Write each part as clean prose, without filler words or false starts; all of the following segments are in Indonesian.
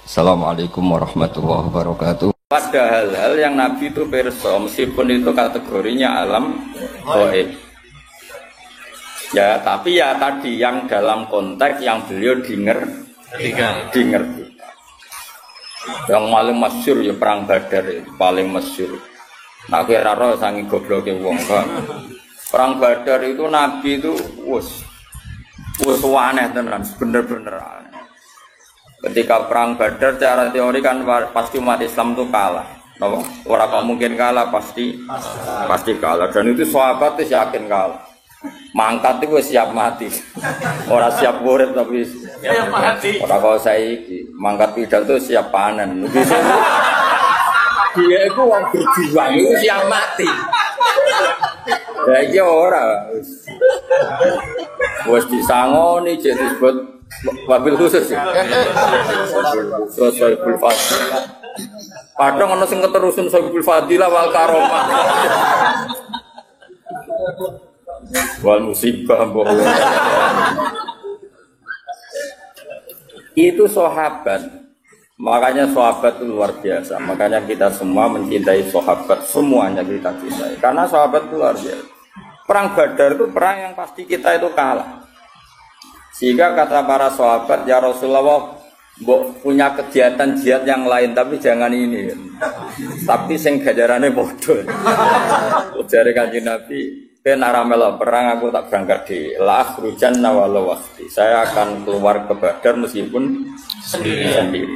Assalamualaikum warahmatullahi wabarakatuh. Pada hal-hal yang Nabi itu pirsa, meskipun itu kategorinya alam gaib. Ya, tapi ya tadi yang dalam konteks yang beliau dengerti. Yang paling masyhur ya perang Badar, ya, paling masyhur. Nah, kira roh sangi gobloke wong kok. Perang Badar itu Nabi itu wis aneh tenan, bener-bener aneh. Ketika perang Badar secara teori kan pasti umat Islam itu kalah. Orang kok mungkin kalah, pasti kalah. Dan itu sahabat itu yakin kalah. Mangkat itu siap mati. Orang siap urip tapi siap mati. Orang kok saiki mangkat pidato itu siap panen. Dia itu orang berjuang itu siap mati. Ya iki ora. Wis disangoni jadi disebut wabil khusus ya. Sohibul fadilah. Padahal ana sing keterusan sohibul fadilah wal karomah. Wal musibah mbok. Itu sahabat. Makanya sahabat itu luar biasa. Makanya kita semua mencintai sahabat, semuanya kita cintai. Karena sahabat itu luar biasa. Perang Badar itu perang yang pasti kita itu kalah. Sehingga kata para sahabat, ya Rasulullah, mbok punya kegiatan jihad yang lain, tapi jangan ini. Tapi sing gajarane bodoh. Ujare Kanjeng Nabi, ben aramela perang aku tak berangkat di lah rujan walau waktu. Saya akan keluar ke Badar meskipun sendiri.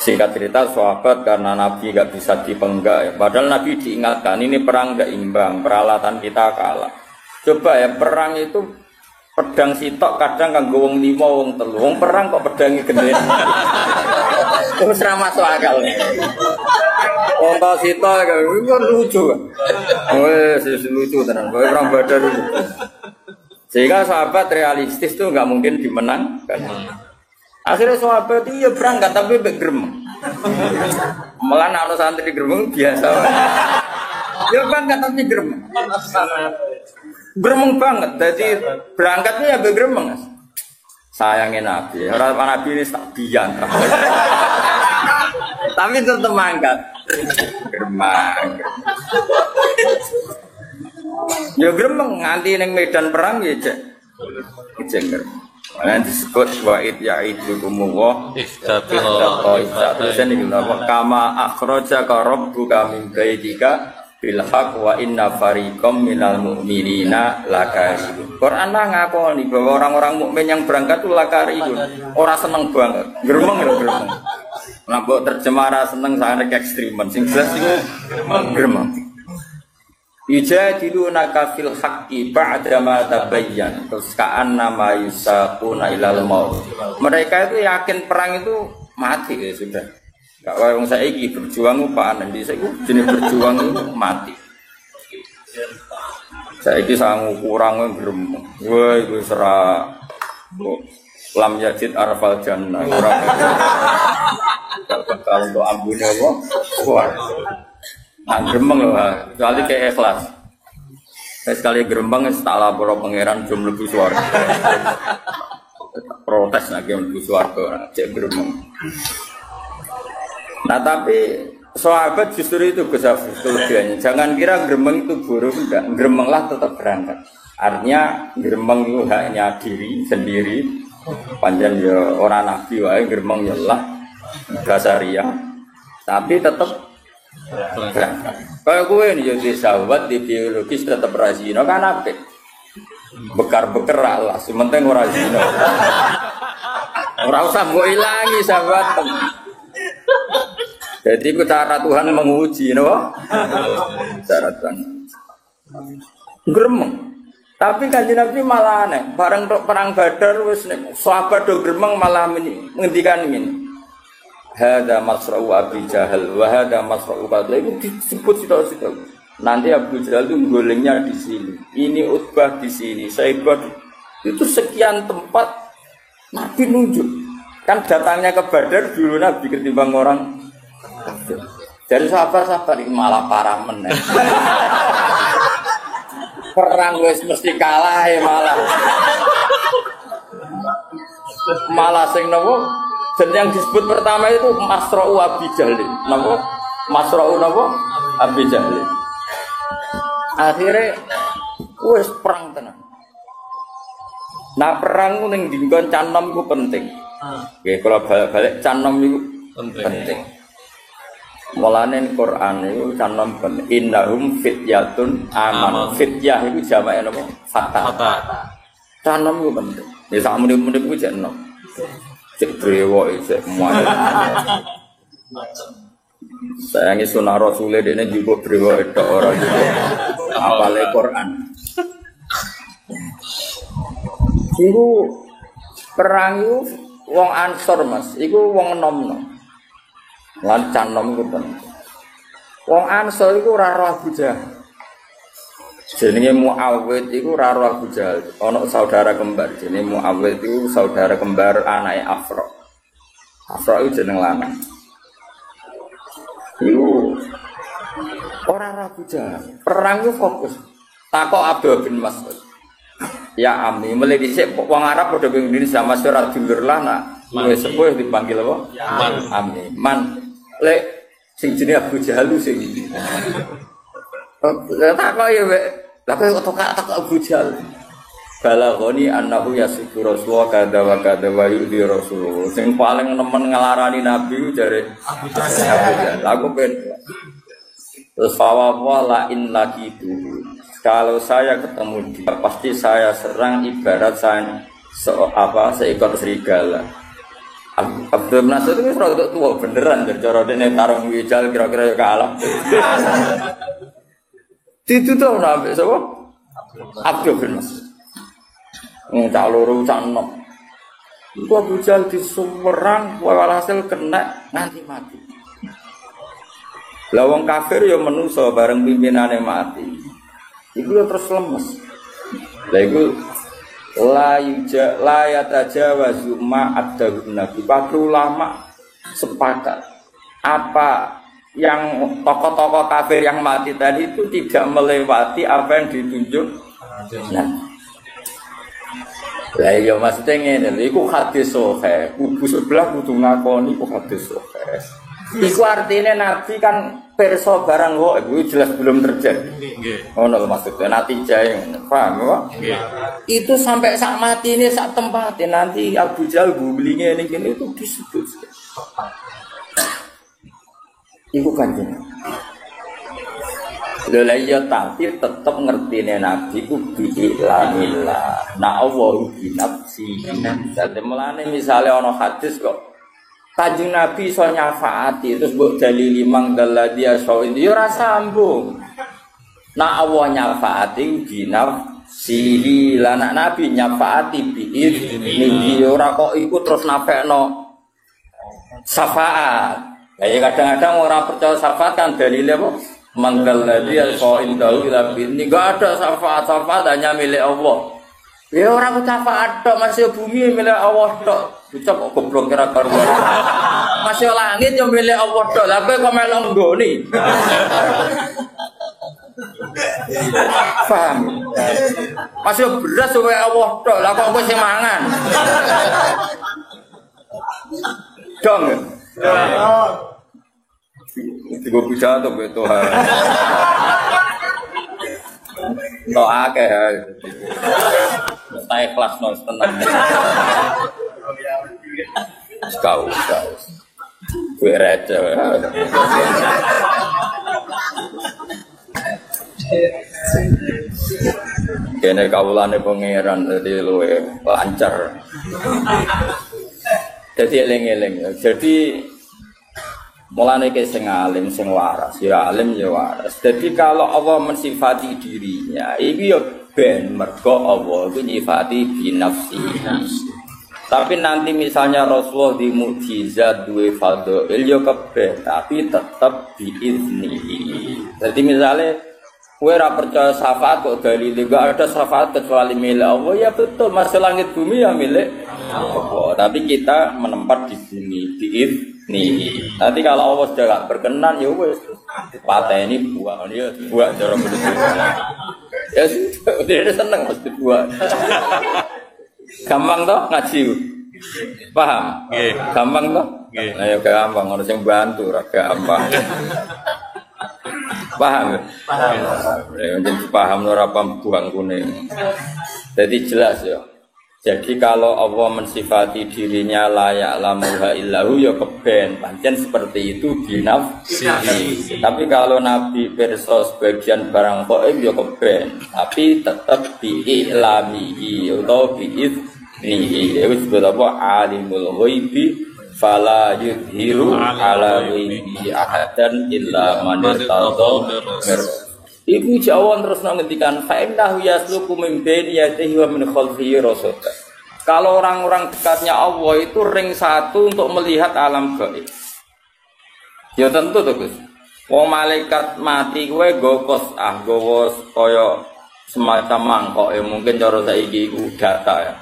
Singkat cerita sahabat karena Nabi gak bisa dipenggak ya. Padahal Nabi diingatkan ini perang gak imbang, peralatan kita kalah. Coba ya perang itu pedang sitok kadang kanggo wong 5 wong 3. Wong perang kok pedangi gede. Terus ra masuk akal. Wong to sitok kok lucu. Wes lucu tenan. Kowe perang Badar itu. Sehingga sahabat realistis tuh nggak mungkin dimenangkan. Akhirnya sahabat itu ya berangkat tapi bergeremeng. Malah anak santri geremeng biasa. Ya berangkat tapi geremeng. Geremeng banget, jadi berangkatnya ya bergeremeng. Sayangnya Nabi, orang Nabi ini tak biang. Tapi tetap mangkat. Geremeng. Ya geremeng, nganti neng medan perang ya cek. Cek yang disebut wa'id ya'idukumullah kama akhrajaka rabbuka min baitika bil haqq wa inna fariqam minal mu'minina lakarihun. Quran ngakoni bahwa orang-orang mukmin yang berangkat itu lakarihun. Ora seneng banget. Gremeng lho gremeng. Lah mbok terjemah ra seneng sangat ekstremen. Sing jelas iku gremeng. Yujadilunaka fil haqqi ba'da ma tabayyan terus ka'annama yusaquna ilal maut. Mereka itu yakin perang itu mati ya sudah. Gak wae wong saiki berjuang upaan ndi saiki jenenge berjuang itu mati. Saiki sangu kurang gremeng. Wah iku sera lam yajid arfal jannah. Ora bakal untuk ambune apa? Wah. Nah, gremeng loh, kecuali kayak ikhlas. Saya sekali gremeng, tak lapor pangeran jom lebih suara. Protes lagi lebih suara, cek gremeng. Nah tapi sahabat justru itu kelebihannya. Jangan kira gremeng itu buruk, enggak. Gremenglah tetap berangkat. Artinya gremeng itu hanya diri sendiri. Panjang ya orang nabi wae gremeng ya lah dasariah. Tapi tetap kayak gue nih jadi sahabat di biologis tetap razino kan apa? Bekar-bekar lah, sementing orang razino. Orang usah gue ilangi sahabat. Jadi cara Tuhan menguji, no? Cara Tuhan. Gremeng. Tapi Kanjeng Nabi malah aneh. Bareng perang Badar, wes sahabat do gremeng malah menghentikan ini. Hada masra'u Abi Jahal wa hada masra'u Qadla itu disebut situ-situ. Nanti Abu Jahal itu golengnya di sini. Ini Utbah di sini, Saibah itu sekian tempat Nabi nunjuk. Kan datangnya ke Badar dulu Nabi ketimbang orang. Jadi sahabat-sahabat ini malah parah meneh. Perang wis mesti kalah ya malah. Malah sing nopo Dan yang disebut pertama itu Masra'u Abi Jalil. Napa? Masra'u napa? Abi Jalil. Akhirnya wis perang tenan. Nah perang ku ning dinggon canom ku penting. Nggih kula balik canom iku penting. Mulane Quran itu canom penting. Innahum fityatun aman. Fityah itu jamake napa? Fata. Canom ku penting. Ya sak menit-menit ku jek enom. Cek brewo cek muat. Saya ngi sunah Rasul dene juga brewo itu orang juga apale Quran. Iku perang iku wong Ansor Mas, iku wong enom-enom. Lan canom iku penting. Wong Ansor iku ora roh Abu Jahal. Jenenge Muawwid iku ora roh Abu Jahal. Ana saudara kembar jenenge Muawwid iku saudara kembar anake Afra. Afra iku jeneng lanang. Iku ora roh Abu Jahal. Perang iku fokus. Takok Abdul bin Mas'ud. Ya Ami, mulai dhisik wong Arab padha bingung diri sama surat dulur lah nak. Wis sepuh dipanggil apa? Ami. Man lek sing jenenge Abu Jahal ku sing takok ya Mbak. Lah kok tak Abu Jahal. Balagoni annahu yasifu Rasulullah kada wa kada wa yudi Rasulullah. Sing paling nemen ngelarani Nabi jare Abu Jahal. Aku ben terus fawwa in lagi itu. Kalau saya ketemu dia pasti saya serang ibarat saya seekor serigala. Abdul Nasir itu rada tua beneran cara dene tarung wijal kira-kira kalah. Ditutup nabe sapa? Abdul bin Mas'ud. Cak loro cak enom. Iku Abu Jahal disumerang walhasil kena nganti mati. Lah wong kafir ya menungso bareng pimpinane mati. Iku ya terus lemes. Lah iku la yatajawazu ma ad-nabi. Para ulama sepakat apa yang tokoh-tokoh kafir yang mati tadi itu tidak melewati apa yang ditunjuk. Nah, lah ya maksudnya ngene, iku hadis sahih. Kudu sebelah kudu ngakoni iku hadis sahih. Iku artinya Nabi kan perso barang kok itu jelas belum terjadi. Nggih. Ngono lho maksudnya natijah paham kok? Nggih. Itu sampai sak mati ini sak tempat nanti Abu Jahal gulinge ning kene itu disebut. Iku kanjeng. Lha iya tapi tetep ngertine Nabi ku biilamillah. Nah Allah binafsi. Dadi mulane misale ana hadis kok Kanjeng Nabi iso nyafaati terus mbok dalili mangdal dia soin yo ora sambung. Nah Allah nyafaati binafsihi lan Nabi nyafaati biizni ora kok iku terus nafekno syafaat. Ya kadang-kadang orang percaya syafaat kan dalilnya apa? Mangdalladzi al-qaindahu ila bin. Enggak ada syafaat hanya milik Allah. Ya orang syafaat tok masih bumi milik Allah tok. Ucap kok goblok kira karuan. Masih langit yo milik Allah tok. Lah kowe kok melok nggoni. Paham? Masih beras wae Allah tok. Lah kok kowe sing mangan. Dong. Tiga pidato be Tuhan. No akeh. Saya kelas no tenang. Kau. Gue receh. Kene kawulane pangeran dadi luwe lancar. Jadi eling-eling. Jadi mulane ke sing alim sing waras, ya alim ya waras. Jadi kalau Allah mensifati dirinya, iki ya ben mergo Allah itu nyifati binafsi. Tapi nanti misalnya Rasulullah di mukjizat duwe fadhil ya kebeh, tapi tetap biizni. Jadi misalnya kowe ora percaya syafaat kok dalile enggak ada syafaat kecuali milik Allah, ya betul, masih langit bumi ya milik Allah. Tapi kita menempat di bumi biizni. Nanti kalau Allah sudah enggak berkenan ya wis dipateni buang ya buang cara begitu. Ya sudah, dia seneng mesti buang. Gampang toh ngaji. Paham? Gampang toh? Ayo gampang, harus yang bantu, gampang. Paham? Paham. Jadi paham ora buang kuning. Jadi jelas ya. Jadi kalau Allah mensifati dirinya layak lamuha illahu ya keben, pancen seperti itu binafsihi. Tapi kalau Nabi perso sebagian barang gaib ya keben, tapi tetap bi'ilamihi atau bi'idnihi. Ya disebut apa? Alimul ghaibi fala yudhiru ala ghaibihi ahadan illa man irtada. Ibu Jawa terus ngendikan fa'innahu yasluku min baini yadihi wa min khalfihi rasada. Kalau orang-orang dekatnya Allah itu ring satu untuk melihat alam gaib. Ya tentu to, Gus. Wong malaikat mati kowe gokos gowo kaya semacam mangkok ya mungkin cara saiki iku data ya.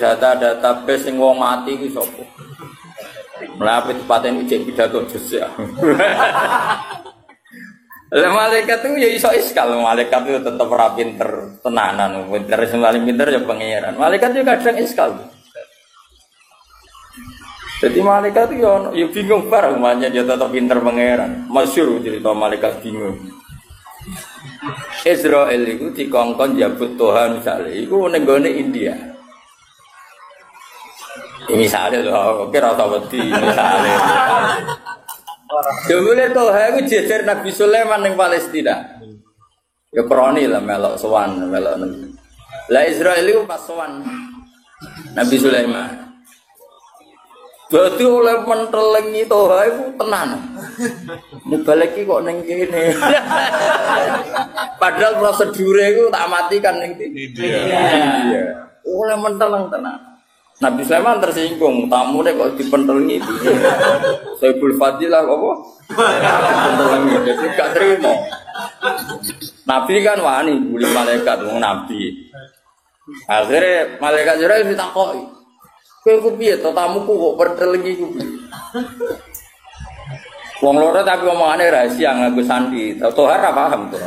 Database sing wong mati ku sapa? Mlaku tepaten ijek pidato jus ya. Lah malaikat itu ya iso iskal, malaikat itu tetap ora pinter tenanan, pinter paling pinter ya pangeran. Malaikat itu kadang iskal. Jadi malaikat itu ya bingung bareng, makanya dia tetap pinter pangeran. Masyhur cerita malaikat bingung. Israel itu dikongkon jabut Tuhan misalnya, itu ning gone India. Misalnya loh, oke rasa wedi misalnya. Jumlah Tuhan itu jejer Nabi Sulaiman yang Palestina. Ya kroni lah melok sowan, melok nanti. Lah Israel itu pas sowan Nabi Sulaiman. Jadi oleh mentelengi Tuhan itu tenan. Mubalek kok neng kene. Padahal prosedure itu tak matikan neng Iya. Oleh menteleng tenan. Nabi Sulaiman tersinggung, tamu deh kok dipentelengi itu. Saibul Fadilah apa? Dipentelengi, jadi gak terima. Nabi kan wani, buli malaikat, ngomong Nabi. Akhirnya malaikat Israel ditakoi. Kowe piye to tamuku kok pentelengi ku. Wong loro tapi omongane rahasia nganggo sandi. Tohar ora paham to.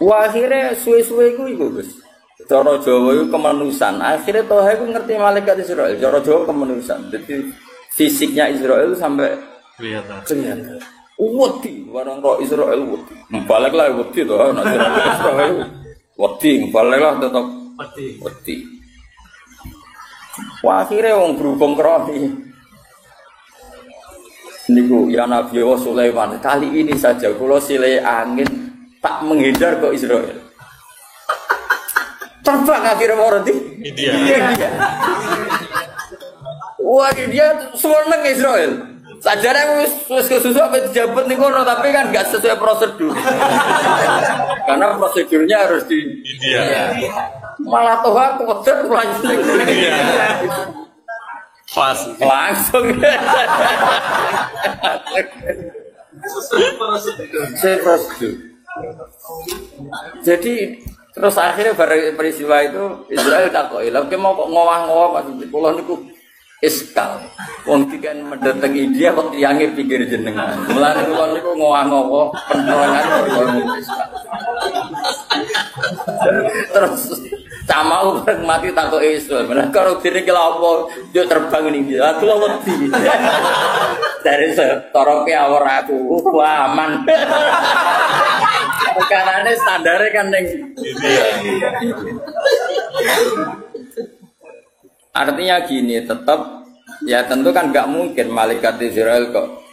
Wah akhirnya suwe-suwe iku Gus. Cara Jawa itu kemanusan. Akhirnya Toha itu ngerti malaikat Israel. Cara Jawa kemanusan. Jadi fisiknya Israel itu sampai kelihatan. Wedi, barang roh Israel wedi. Baliklah wedi Toha. Israel wedi, baliklah tetap wedi. Wah akhirnya orang berhubung keroni. Niku ya Nabi Sulaiman. Kali ini saja kalau silai angin tak menghindar ke Israel. Terbang akhirnya mau nanti India. Wah dia seneng Israel. Sajarnya wis kesusu apa jabat nih kono tapi kan nggak sesuai prosedur. Karena prosedurnya harus di India. Malah Tuhan kuatir langsung. Pas langsung. Sesuai prosedur. Jadi terus akhirnya peristiwa itu Israel takoi, lagi mau kok ngowah-ngowah maksudnya pulau niku iskal. Wong tiga mendatang India kok tiangnya pikir jenengan. Mulane pulau niku ngowah-ngowah penerangan pulau iskal. Terus sama orang mati takoi Israel. Mana kalau diri kalau apa dia terbang ini dia, aku wedi. Dari setoroknya awal aku, aman. Karena standarnya kan yang artinya gini, tetap ya tentu kan nggak mungkin malaikat Israel kok.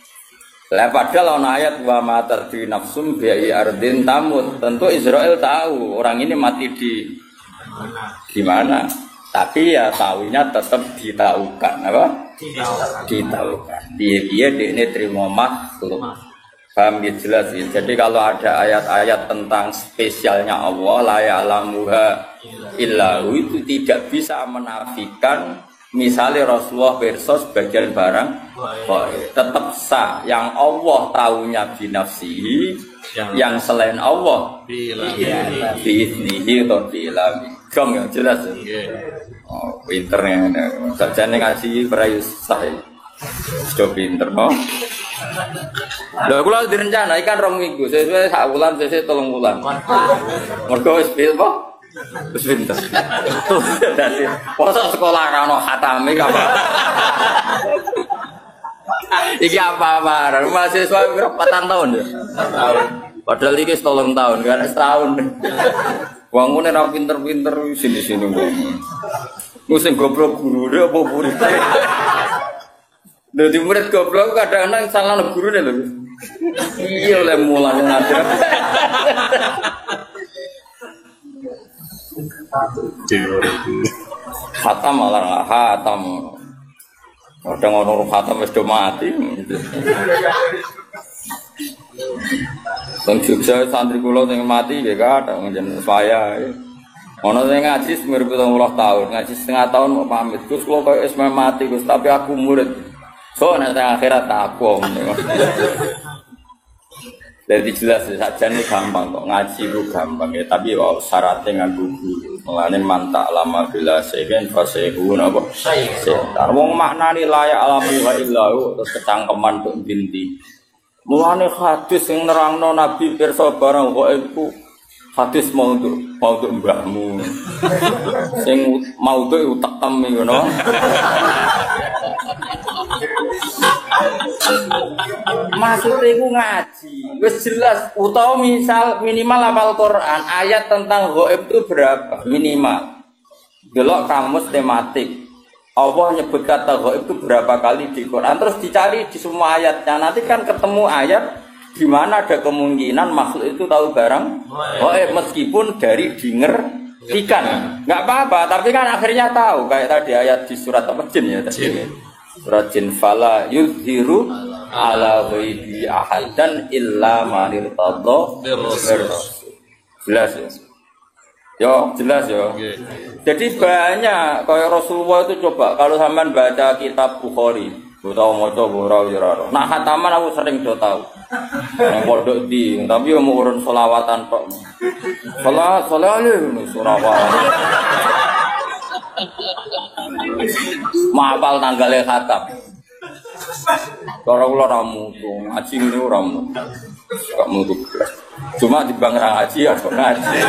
Lah padahal ana ayat wa matar di nafsum bi'i ardin tamut. Tentu Israel tahu orang ini mati di mana. Tapi ya tahunya tetap ditaukan apa? Ditaukan. Dia ini terima makhluk. Paham ya jelas ya. Jadi kalau ada ayat-ayat tentang spesialnya Allah la ya'lamuha illahu itu tidak bisa menafikan misalnya Rasulullah versus bagian barang tetap sah yang Allah tahunya binafsihi yang selain Allah biiznihi atau biilami gong yang jelas ya. Oh pinternya sajane ngasih perayus sah sudah pinter no Lha kula direncana ikan 2 minggu, sesuai sak wulan, sesuai 3 wulan. Mergo wis piye apa? Wis pinter. Dadi poso sekolah ra ono khatame apa. Iki apa-apa, mahasiswa berapa 4 tahun ya? Padahal iki 3 tahun, kan setahun. Wangune ra pinter-pinter sini-sini kok. Sing goblok gurune apa muridé. Dadi murid goblok kadang-kadang salah gurune lho. Iya oleh mulang ngajar. Khatam malah khatam. Kadang ono khatam wis do mati. Teng Jogja santri kula sing mati nggih kadang njenengan saya. Ono sing ngaji semir 70 tahun, ngaji setengah tahun mau pamit. Gus kula koyo wis mati Gus, tapi aku murid. So nek akhirat aku. Jadi jelas sajane gampang kok ngaji ku gampang ya, tapi wae syaratnya nganggo guru. Mulane mantak lama bila segen fasehu napa? Setar wong maknani layak alami wa illahu terus kecangkeman tok binti. Mulane hadis sing nerangno Nabi pirsa barang kok iku hadis mau untuk mbahmu. Sing mau tuh utekem ngono. Maksudnya iku ngaji. Wis jelas utawa misal minimal hafal Quran, ayat tentang ghaib itu berapa? Minimal. Delok kamus tematik. Allah nyebut kata ghaib itu berapa kali di Quran, terus dicari di semua ayatnya. Nanti kan ketemu ayat di mana ada kemungkinan makhluk itu tahu barang ghaib meskipun dari dengertikan. Enggak apa-apa, tapi kan akhirnya tahu kayak tadi ayat di surat apa jin ya tadi. Surat jin fala yuzhiru ala ghaibi ahadan illa man irtadha bir. Jelas ya. Yo, jelas yo. Jadi banyak kayak Rasulullah itu coba kalau sampean baca kitab Bukhari, tahu maca ora ora. Nah, khataman aku sering do tahu. Yang pondok di, tapi mau urun selawatan kok. Salawat Surabaya. Mapal tanggalnya khatam. Kalau kula ra mutu, ngaji ngene ora mutu. Gak mutu. Cuma di bang ngaji ya kok ngaji.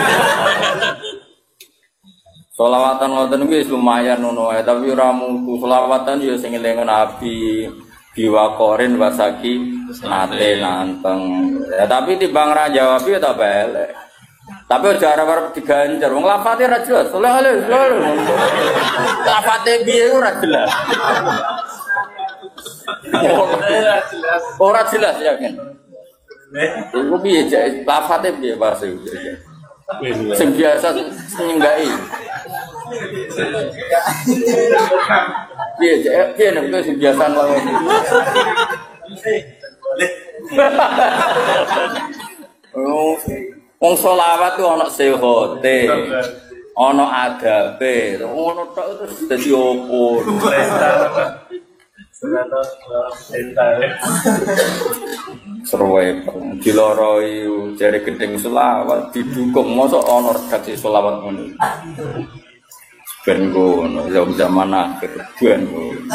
Selawatan ngoten iki lumayan ngono ae, tapi ora mutu. Selawatan ya sing eling Nabi, biwakorin wasaki nate nanteng. Ya tapi timbang ra jawab ya ta belek. Tapi aja arep diganjar. Wong lafate ra jelas. Lafate piye ora jelas. Ora jelas ya kan. Iku piye lafate piye bahasa iki. Sing biasa nyenggai. Piye nek sing biasa ngomong. Oh, wong selawat ku ana sehote, ana adabe, ngono tok terus dadi opo. Seruwe diloroi jare gedeng selawat didukung mosok ana redaksi selawat ngono. Ben ngono ya zaman akhir ben ngono.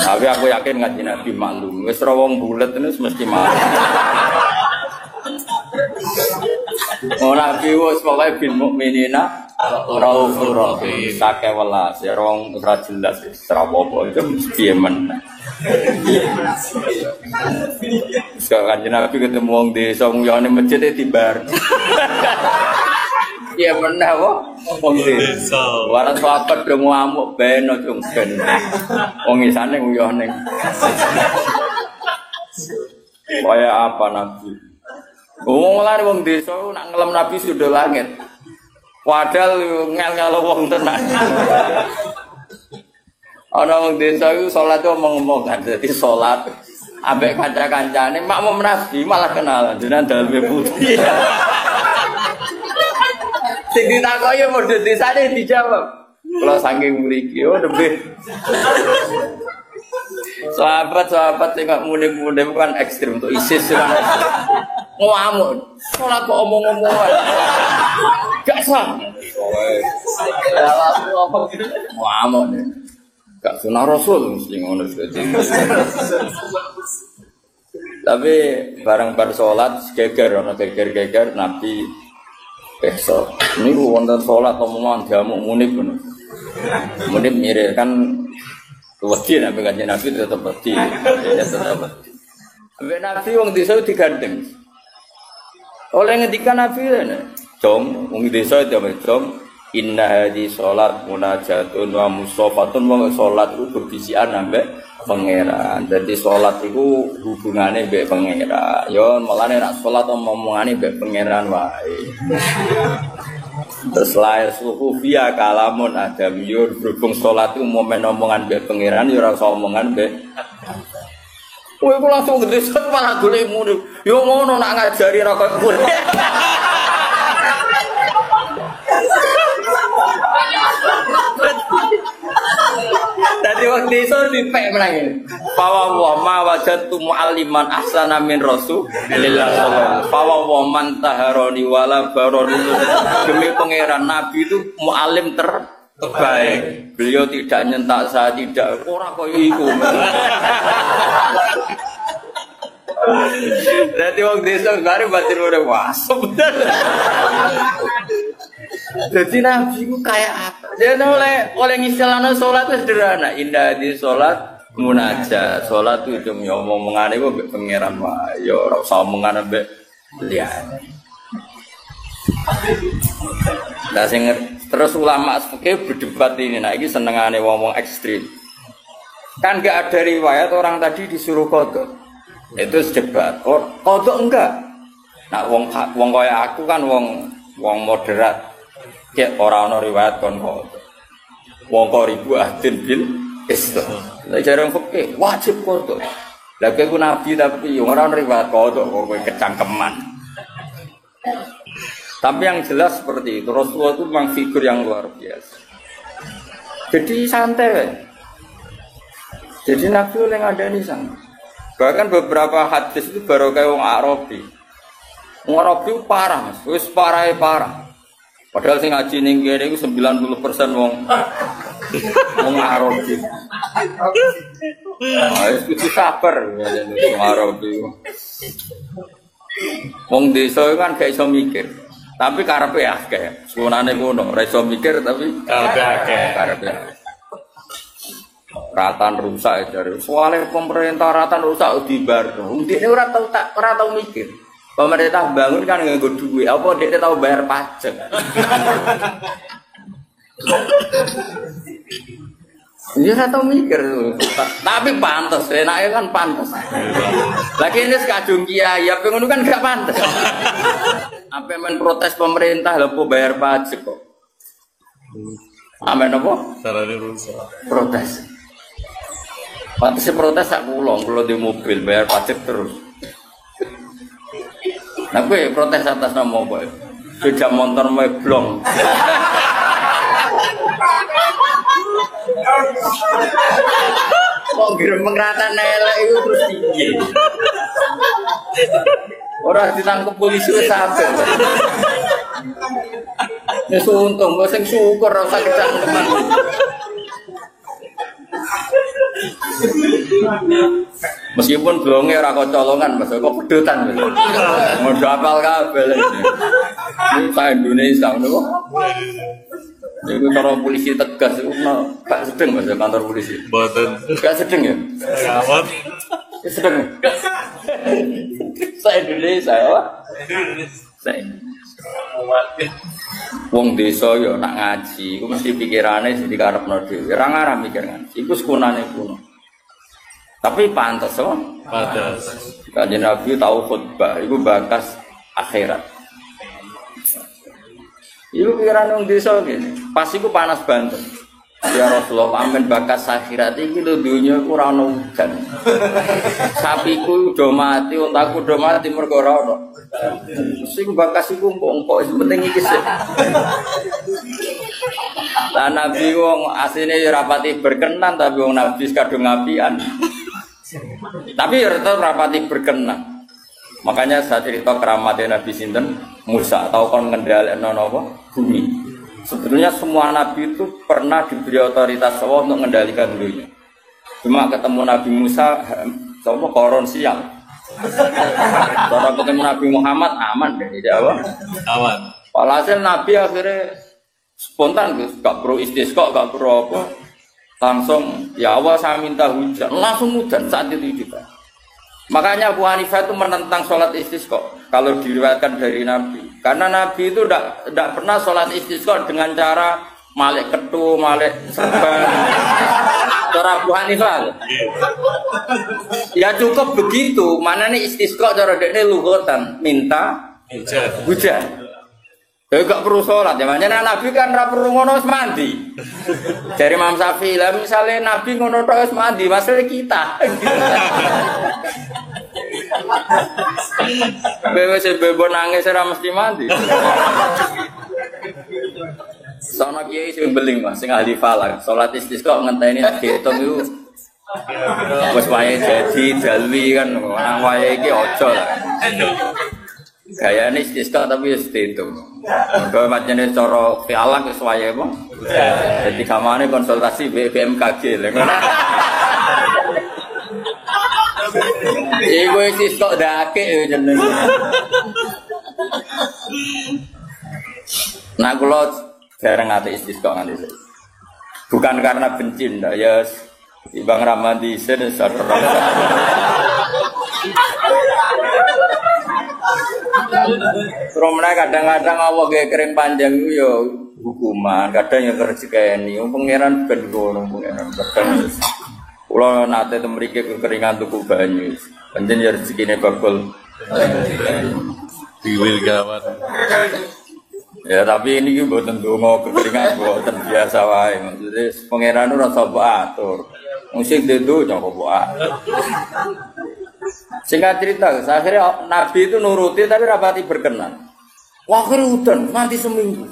Tapi aku yakin ngaji Nabi maklum, wis ora wong bulet ini mesti maklum. Ora piwus pokoke bil mukminina raufur rahim sake welas ya rong ora jelas ora apa-apa itu mesti men. Sekarang Nabi ketemu wong desa nguyone masjid dibar. Ya menah kok wong desa. Waras sahabat do ngamuk ben ojo ben. Wong isane nguyone. Kaya apa Nabi? Wong lare wong desa nak ngelem Nabi sudah langit. Padahal ngel-ngel wong tenan. Ana wong desa iku salat omong-omong kan dadi salat ambek kanca-kancane makmum Nabi malah kenalan jenengan daleme putih. Sing ditakoki model desane dijawab. Kula saking mriki oh lebih. Sahabat-sahabat sing muni-muni kan ekstrem untuk ISIS kan. Ngamuk, salat kok omong-omongan. Gak sah. Ngamuk. Gak sunah Rasul mesti ngono seperti itu. Tapi bareng bar salat geger ana geger Nabi besok. Niku wonten salat omongan jamu munib ngono. Munib mirip kan wedi nek kanjeng Nabi tetep wedi. Ya tetep wedi. Ambek Nabi wong desa digandeng. Oleh ngendikan Nabi Jom, wong desa itu Jom inna hadhi sholat munajatun wa musofatun wa sholat itu berbisian ambek pangeran. Jadi sholat itu hubungannya ambek pangeran. Yo malane nak sholat omongane ambek pangeran wae. Terus lahir suhu via kalamun adamiyur berhubung sholat itu momen omongan ambek pangeran yo ora usah omongan ambek. Kowe kok langsung gede set malah golek muni. Yo ngono nak ngajari ra kok kowe. Dadi waktu itu dipek menangin. Fawa wa ma wajadtu mu'alliman ahsana min Rasulillah sallallahu. Fawa wa man taharoni wala baroni. Demi pangeran Nabi itu mu'allim terbaik. Beliau tidak nyentak saya, tidak ora koyo iku. Dadi waktu itu bare batin ora wasep. Jadi Nabi itu kayak apa? Dia oleh ngistilahnya sholat itu sederhana. Indah di sholat munajat. Sholat itu cuma ngomong-ngomongan itu sampai pengeran. Ya orang usah omongan sampai lihat. Nah, terus ulama fikih berdebat ini. Nah ini senengannya ngomong ekstrim. Kan gak ada riwayat orang tadi disuruh kodok. Itu sedebat. Kodok enggak. Nah wong kaya aku kan wong moderat. Ya orang riwayat kon kodok. Wong ribu ahdin bil Islam. Lah jarang fikih wajib kodok. Lah kowe nabi tapi orang riwayat kodok kok kowe kecangkeman. Tapi yang jelas seperti itu Rasulullah itu memang figur yang luar biasa. Jadi santai. Jadi Nabi oleh ngadani santai. Bahkan beberapa hadis itu baru kayak wong Arabi. Wong Arabi parah, Mas. Wis parah. Padahal sing ngaji ning kene iku 90% wong Arabi. Wis sabar wong Arabi. Wong desa kan gak iso mikir. Tapi karepe akeh. Sunane ngono, ora iso mikir tapi karepe akeh. Ratan rusak dari soalnya pemerintah ratan rusak dibar. Dia ora tau mikir. Pemerintah bangun kan nganggo duit, apa dia tahu bayar pajak. Dia ora tau mikir. Tapi pantas, enaknya kan pantas. Lagi ini sekadung kiai, ya pengen kan gak pantas. Apa men protes pemerintah lho bayar pajak kok. Amen apa? Sarane rusak. Protes. Pantasnya protes sak kula di mobil bayar pajak terus. Nah gue protes atas nama apa? Sepeda motor meblong. Kok ngirim pengratan elek itu terus tinggi. Orang ditangkap polisi wis sampe. Wis untung, wis sing syukur ora usah kecangkeman. Meskipun blonge ora kok colongan, Mas, kok pedotan. Modho apal kabeh. Ini sak Indonesia ngono kok. Iku cara polisi tegas iku gak sedeng Mas kantor polisi. Mboten. Gak sedeng ya? Gawat. Sedeng. Sak Indonesia ya. Sak. Wong desa yo nak ngaji, iku mesti pikirane sing dikarepno dhewe. Ora ngarah mikir ngaji. Iku sekunane kuno. Tapi pantas kok. Pantas. Kanjeng Nabi tahu khutbah, iku bakas akhirat. Iku pikiran wong desa ngene. Pas iku panas banget. Ya Rasulullah, amin bakas akhirat iki lho dunya ora ono udan. Sapiku udah mati, untaku udah mati mergo ora ono. Sing bakas iku engko penting iki sih. Lah Nabi wong asline ya rapati berkenan tapi wong Nabi kadung apian. Tapi ya tetap rapati berkenan. Makanya saya cerita keramatnya Nabi sinten Musa atau kon ngendhalekno napa bumi. Sebetulnya semua nabi itu pernah diberi otoritas Allah untuk mengendalikan dunia. Cuma ketemu Nabi Musa, sama koron sial. Kalau ketemu Nabi Muhammad aman deh, jawab. Aman. Walhasil Nabi akhirnya spontan, gak perlu istisqa, gak perlu apa. Langsung, ya Allah saya minta hujan, langsung hujan saat itu juga. Makanya Abu Hanifah itu menentang sholat istisqa kalau diriwayatkan dari Nabi. Karena Nabi itu tidak pernah sholat istisqa dengan cara malik ketu, malik serban. Cara Abu Hanifah. Ya cukup begitu. Mana nih istisqa cara dekne luhutan minta hujan. Gak perlu sholat ya, makanya Nabi kan ra perlu ngono wis mandi. Dari Imam Syafi'i lah misalnya Nabi ngono tok wis mandi, masalah kita. Bewe bebo nangis ora mesti mandi. Sono kiai sing beling Mas, sing ahli falak, salat istisqa ngenteni diitung iku wis wae jadi dalwi kan, nang wae iki aja lah. Gayane istisqa tapi wis diitung. Mergo macane cara falak wis wae apa? Dadi kamane konsultasi BMKG lho. Iku istisqa dake jeneng. Nah kula jarang ngate istisqa nganti. Bukan karena benci ndak ya Bang Ramadi sen sareng. Romna kadang-kadang Allah kayak kering panjang itu ya hukuman, kadang yang rezeki pangeran ben ngono pangeran kadang. Kula nate temriki kekeringan tuku banyu. Pancen ya rezekine bakul. Diwil gawat. Ya tapi ini ki mboten donga kekeringan mboten biasa wae. Maksudnya pangeran ora sapa atur. Musik dedo nyapa wae. Singkat cerita, akhirnya Nabi itu nuruti tapi rapati berkenan. Akhirnya hujan, nanti seminggu.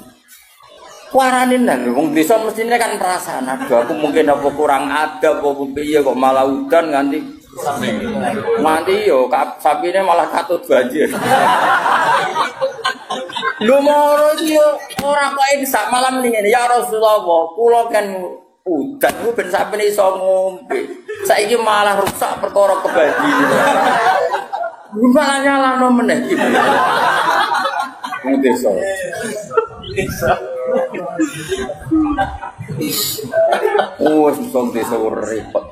Waranin lah, wong desa mestinya kan perasaan. Aduh, aku mungkin apa kurang adab, apa piye kok malah hujan nganti yo, sapinya malah katut banjir. Lu mau yo orang kok ini sak malam ini ya Rasulullah, kula kan udan ku ben sapene iso ngombe. Saiki malah rusak perkara kebanjiran. Malah nyalano meneh iki. Wong desa. Oh, wong desa repot.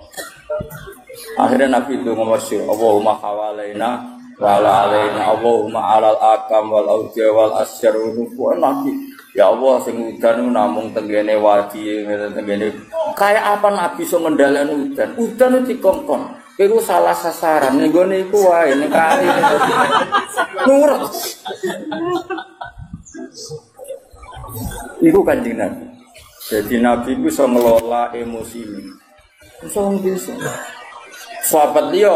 Akhirnya Nabi itu ngomong, Allahumma hawalaina wala alaina, Allahumma alal akam wal awja wal asyar wa Nabi. Ya Allah sing udan namung tenggene wadi tenggene kaya apa Nabi iso ngendhaleni udan. Udan itu dikongkon. Iku salah sasaran nggone iku wae nek kali. Nurut. Iku Kanjeng Nabi. Jadi Nabi itu iso ngelola emosi. Iso bisa. Sahabat dia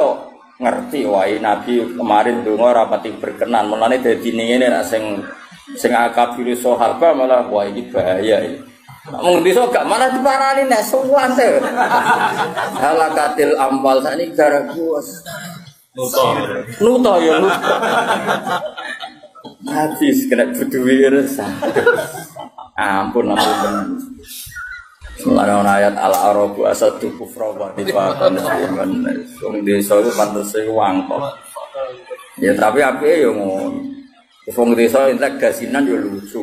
ngerti wae Nabi kemarin donga rapati berkenan. Mulane dadi ngene nek sing akabir sahabat malah wah iki bahaya iki. Wong desa gak malah diparani nek suwante. Halakatil ampal sakniki gara kuwas. Nuto ya nuto. Habis kena beduwi resah. Ampun. Selain ayat al-arabu asadu kufra wa nifaqan musliman. Wong desa iku pantese wangkok. Ya tapi apike ya ngono. Wong desa entek dasinan yo lucu.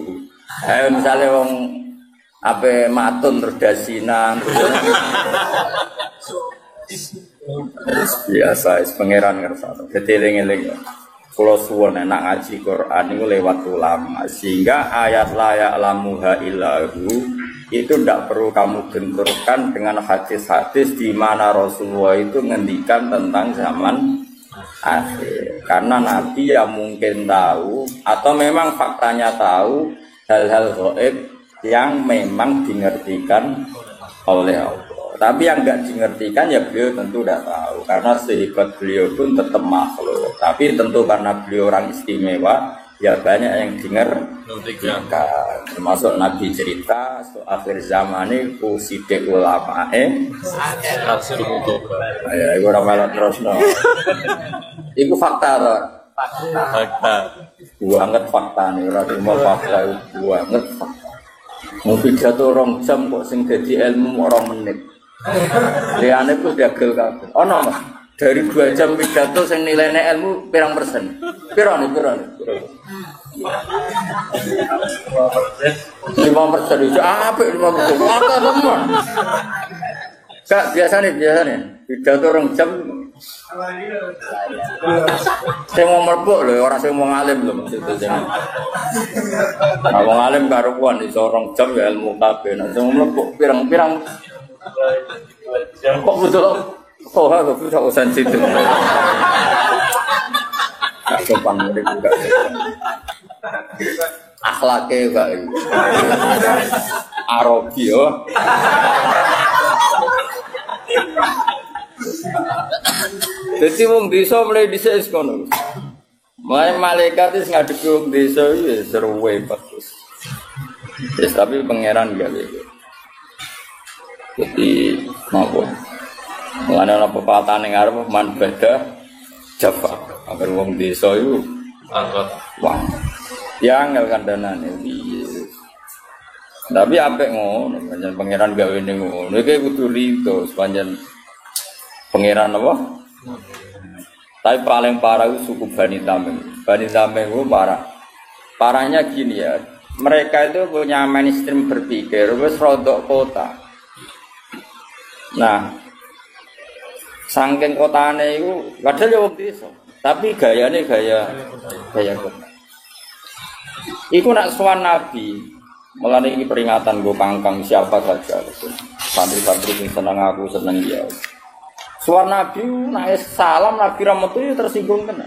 Misale wong ape matun terus dasinan. Biasa pangeran ngersano. Keteling-eling. Kula suwun nek ngaji Quran niku lewat ulama sehingga ayat la ya'lamuha illahu itu tidak perlu kamu benturkan dengan hadis-hadis di mana Rasulullah itu ngendikan tentang zaman akhir. Karena Nabi ya mungkin tahu atau memang faktanya tahu hal-hal gaib yang memang dimengertikan oleh Allah. Tapi yang enggak dimengertikan ya beliau tentu tidak tahu karena sehebat beliau pun tetap makhluk. Tapi tentu karena beliau orang istimewa ya banyak yang dimengertikan. Termasuk Nabi cerita akhir zaman ini sidik ulama ya itu orang malah terus itu fakta Fakta. banget fakta nih, orang mau fakta banget fakta. Mau pidato 2 jam kok sing dadi ilmu 2 menit. Liyane ku dagel kabeh. Ono Mas. Dari 2 jam pidato sing nilainya ilmu pirang persen? Piro nih? 5% itu apa 5%? Maka teman. Kak biasa nih pidato 2 jam. Saya mau merbuk loh, orang saya mau ngalim loh maksudnya jangan. Nah, mau ngalim karuan di seorang jam ya ilmu kabeh. Nah, saya mau merbuk pirang-pirang. Kok betul? Oh, aku bisa usaha situ. Tak sopan murid juga. Akhlaknya juga. Arabi yo. Jadi wong desa mulai dhisik wis kono. Mulai malaikat wis ngadepi wong desa iki seru wae bagus. Yes, tapi pangeran gak gitu. Jadi napa? Mulane ana pepatah ning arep man beda Jawa. Agar wong desa iku angkat. Wah. Ya angel kandhanane piye. Tapi apik ngono, pancen pangeran gawe ning ngono. Iki kudu rido sepanjang pangeran apa? Tapi paling parah itu suku Bani Tamim. Bani Tamim itu parah. Parahnya gini ya, mereka itu punya mainstream berpikir, wis rodok kota. Nah, saking kotane itu, padahal ya wong desa, tapi gayane gaya kota. Iku nak sowan Nabi, mulane iki peringatan go kangkang siapa saja. Santri-santri sing seneng aku seneng dia. Suara Nabi, naik salam Nabi Rahmat itu tersinggung kena.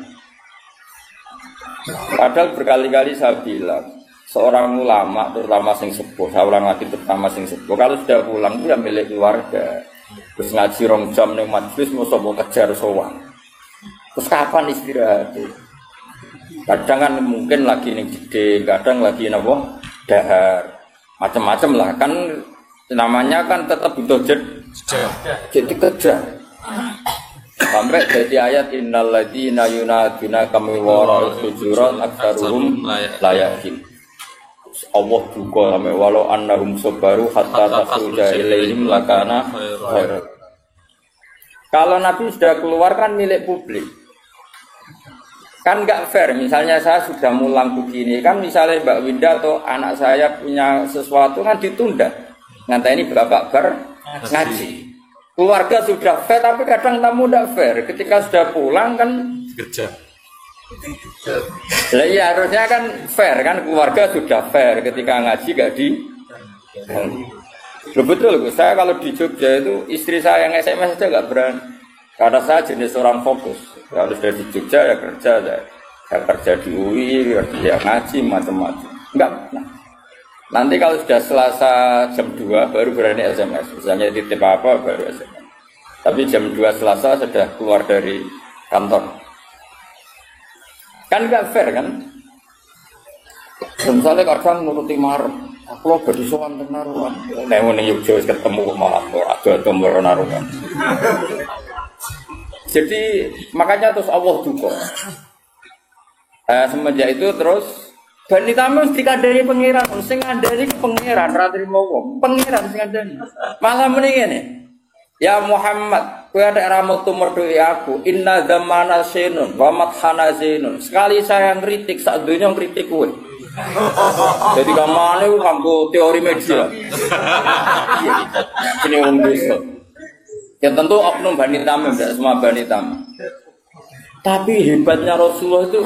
Padahal berkali-kali saya bilang, seorang ulama, terutama sing sepuh, saya ulang lagi terutama sing sepuh, kalau sudah pulang itu ya milik keluarga. Terus ngaji 2 jam ning majelis mau sobo kejar sowan. Terus kapan istirahat? Kadang kan mungkin lagi ning gede, kadang lagi napa dahar. Macam-macam lah kan namanya kan tetap butuh jadi kejar. Sampai jadi ayat innal ladzina yunaduna kami wara sujurat aktsaruhum la yakin. Allah juga sampai walau annahum sabaru hatta tasuja ilaihim lakana khair. Kalau Nabi sudah keluar kan milik publik. Kan enggak fair, misalnya saya sudah mulang begini, kan misalnya Mbak Winda atau anak saya punya sesuatu kan ditunda. Nganteni berapa bar ngaji. Keluarga sudah fair, tapi kadang tamu tidak fair. Ketika sudah pulang kan kerja. Lah iya harusnya kan fair kan, keluarga sudah fair. Ketika ngaji gak di. Betul, saya kalau di Jogja itu istri saya yang SMS aja gak berani. Karena saya jenis orang fokus. Kalau sudah di Jogja ya kerja, saya kerja di UI, ya ngaji macam-macam. Enggak. Nanti kalau sudah Selasa jam 2 baru berani SMS. Misalnya titip apa baru SMS. Tapi jam 2 Selasa sudah keluar dari kantor. Kan gak fair kan? Misalnya kadang nuruti marem. Aku lo badi sowan teng naruhan. Nek ngene Yogya wis ketemu malah ora ada naruhan. Jadi makanya terus Allah duka. Semenjak itu terus Bani Tamim mesti dikandani pangeran, sing ngandani pangeran ra trimo wong. Pangeran sing ngandani. Malah muni ngene. Ya Muhammad, kowe ada ra metu merduki aku. Inna zamana sinun wa mathana zinun. Sekali saya ngritik sak donya ngritik kowe. Jadi kamane nganggo teori media. Ini wong desa. Ya tentu oknum Bani Tamim, tidak semua Bani Tamim. Tapi hebatnya Rasulullah itu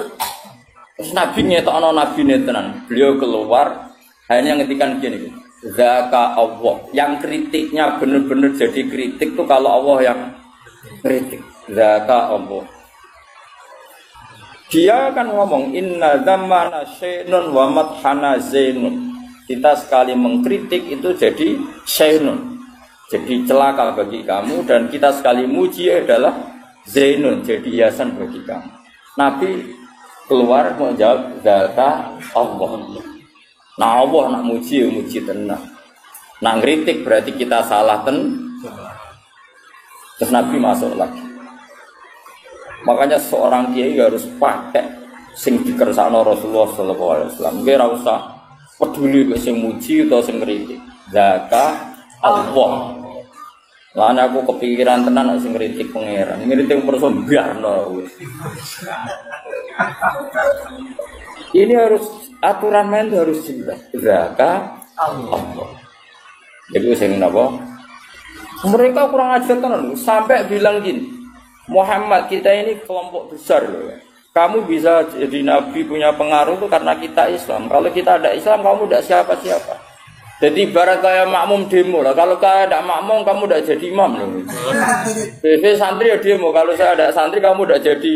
terus Nabi ngetokno Nabi tenan. Beliau keluar hanya ngetikan gini. Zaka Allah. Yang kritiknya benar-benar jadi kritik tuh kalau Allah yang kritik. Zaka Allah. Dia kan ngomong inna zamana syainun wa madhana zainun. Kita sekali mengkritik itu jadi syainun. Jadi celaka bagi kamu dan kita sekali muji adalah zainun, jadi hiasan bagi kamu. Nabi keluar menjawab zaka Allah. Nah Allah nak muji tenang. Nak ngritik berarti kita salah Terus Nabi masuk lagi. Makanya seorang kiai harus pakai sing dikersakno Rasulullah sallallahu alaihi wasallam. Nggih ora usah peduli mek sing muji utawa sing ngritik. Zaka Allah. Lah aku kepikiran tenan nek sing ngritik pangeran. Ngritik perso biarno. Ini harus aturan main harus jelas. Zaka Allah. Jadi sing napa? Mereka kurang ajar tenan sampai bilang gini, Muhammad kita ini kelompok besar loh. Kamu bisa jadi nabi punya pengaruh itu karena kita Islam. Kalau kita ada Islam, kamu tidak siapa-siapa. Jadi ibarat kayak makmum demo lah. Kalau kayak ada makmum, kamu tidak jadi imam loh. Biasanya santri ya demo. Kalau saya ada santri, kamu tidak jadi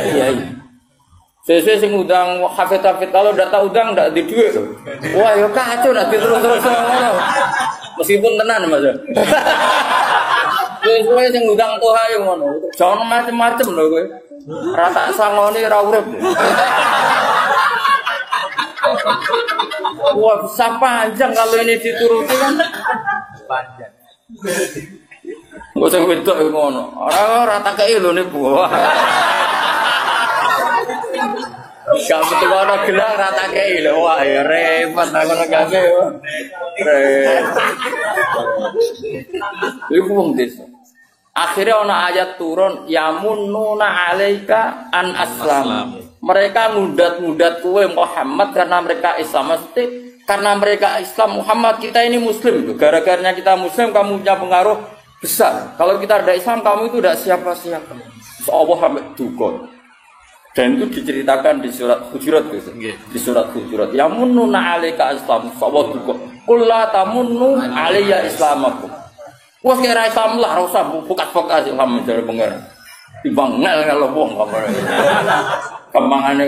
kiai. Sesuai sing udang hafid-hafid. Kalau tidak tahu udang, tidak di duit loh. Wah, ya kacau nanti terus-terus. Meskipun tenan mas. Sesuai sing udang tuh ayo ngono. Jangan macam-macam loh gue. Rata sangoni ra urip. Wah, bisa panjang kalau ini dituruti kan. Panjang. Gak usah wedok ngono. Ora rata kei lho niku. Gak betul ana gelang rata kei lho. Wah, ya repot ngono kabeh. Iku wong desa. Akhirnya ana ayat turun yamununa alaika an aslam. Mereka ngudat-ngudat kue Muhammad karena mereka Islam. Maksudnya karena mereka Islam Muhammad kita ini Muslim. Gara-garanya kita Muslim kamu punya pengaruh besar. Kalau kita ada Islam kamu itu tidak siapa-siapa. Allah sampai duka. Dan itu diceritakan di surat Hujurat gitu. Di surat Hujurat yamununa alaika aslam. Allah duka. Qul la tamunnu alayya islamakum. Wah kira Islam lah, rasa buka-buka sih Islam dari pengen. Timbang ngel wong kamane. Kembangane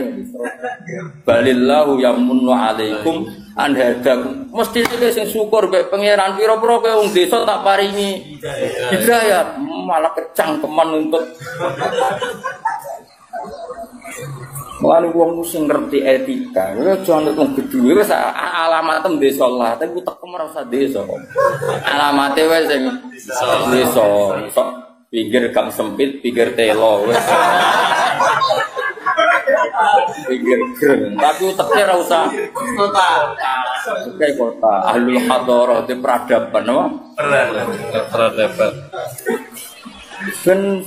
balillahu yamunnu alaikum an hadakum. Mesti sing syukur mek pangeran pira-pira kowe wong desa tak paringi hidayah, malah kecangkeman untuk Mulane wong sing ngerti etika, ya aja nek wong gedhe wis alamatem desa lah, tapi tekem ora usah desa. Alamate wis sing desa, sok pinggir gang sempit, pinggir telo wis. Pinggir greng, tapi uteknya ora usah kota. Kayak kota, ahlul hadarah di peradaban apa? Peradaban.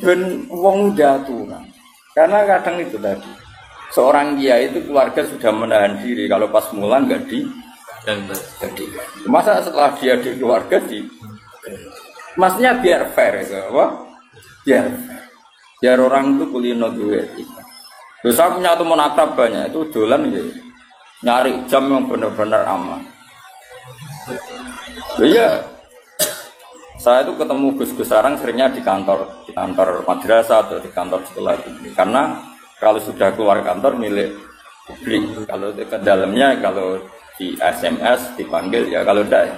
Ben wong aturan. Karena kadang itu tadi. Seorang kiai itu keluarga sudah menahan diri kalau pas mulang enggak jadi. Masa setelah dia di keluarga maksudnya biar fair itu apa? Biar orang itu kulino duit. Terus saya punya teman akrab banyak itu dolan gitu. Nyari jam yang benar-benar aman. Iya. Saya itu ketemu Gus Sarang seringnya di kantor madrasah atau di kantor sekolah ini karena kalau sudah keluar kantor milik publik, kalau ke dalamnya kalau di SMS dipanggil ya kalau tidak.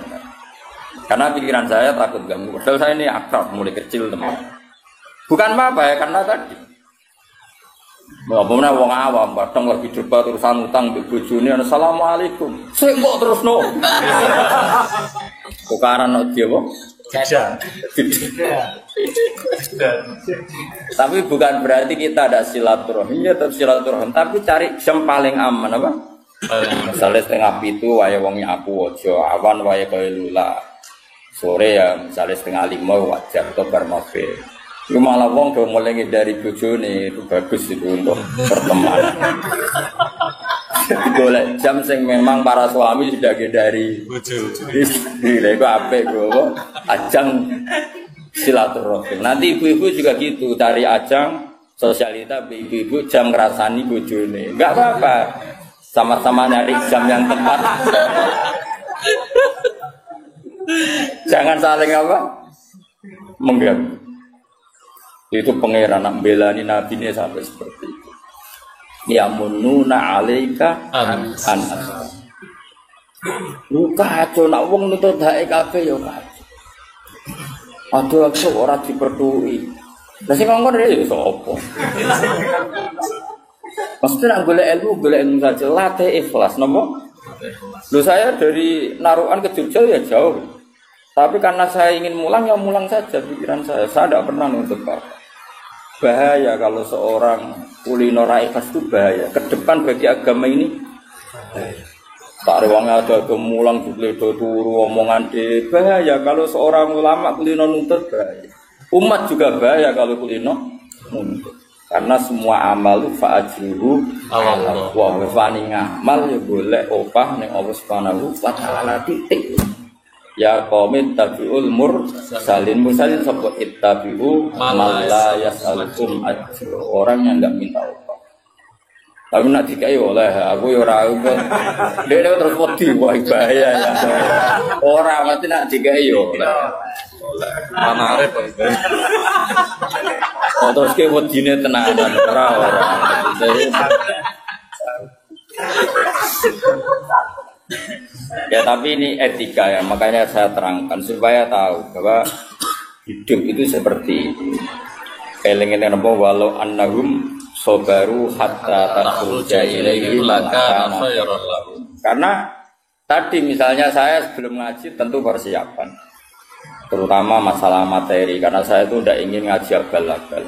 Karena pikiran saya takut ganggu. Padahal saya ini akrab mulai kecil teman. Bukan apa ya karena tadi. Apa-apa wong awam padang lagi debat urusan utang mbek bojone assalamualaikum. Sik kok terus no. Tukaran no dia apa? Tapi bukan berarti kita ada silaturahim, ya tetap silaturahim. Tapi cari jam paling aman apa? Misalnya setengah itu waya wong nyapu ojo, awan waya kaya lula. Sore ya misalnya setengah 5 wajar atau bermafe. Itu malah wong do mulai dari bojone itu bagus itu untuk pertemanan. Boleh jam sing memang para suami sudah dari istri itu apik go ajang silaturahim. Nanti ibu-ibu juga gitu cari ajang sosialita ibu-ibu jam ngrasani bojone. Enggak apa-apa. Sama-sama nyari jam yang tepat. Jangan saling apa? Mengganggu. Itu pangeran nak belani nabi ini sampai seperti itu. Ya mununa alaika an. Lu kacau nak wong nutut hae kabeh ya kacau. Aduh aku ora diperduwi. Lah sing ngongkon ya sapa? Pasti nak golek ilmu saja latih ikhlas napa? Lho saya dari Narukan ke Jogja ya jauh. Tapi karena saya ingin mulang ya mulang saja pikiran saya. Saya tidak pernah nuntut apa. Bahaya kalau seorang kulino ikhlas itu bahaya. Ke depan bagi agama ini Tak rewangnya ada gemulang digledo turu omongan de bahaya kalau seorang ulama kulino nuntut bahaya. Umat juga bahaya kalau kulino nuntut. Karena semua amal itu fa'ajruhu Allah wa fani ngamal ya boleh opah ning Allah Subhanahu wa taala titik. Ya qaumit tabiul mursalin sapa ittabi'u man la yas'alukum ajr. Orang yang enggak minta opah. Tapi nak dikai oleh aku ya ora dia terus wedi wae bahaya ya. Ora mesti nak dikai yo oleh. Mana arep terus ke wedine tenanan ora. Ya tapi ini etika ya, makanya saya terangkan supaya tahu bahwa hidup itu seperti itu. Eling-eling apa walau annahum sobaru hatta takhruja ilaihi laka khairan lahum. Karena tadi misalnya saya sebelum ngaji tentu persiapan, terutama masalah materi karena saya itu tidak ingin ngaji abal-abal.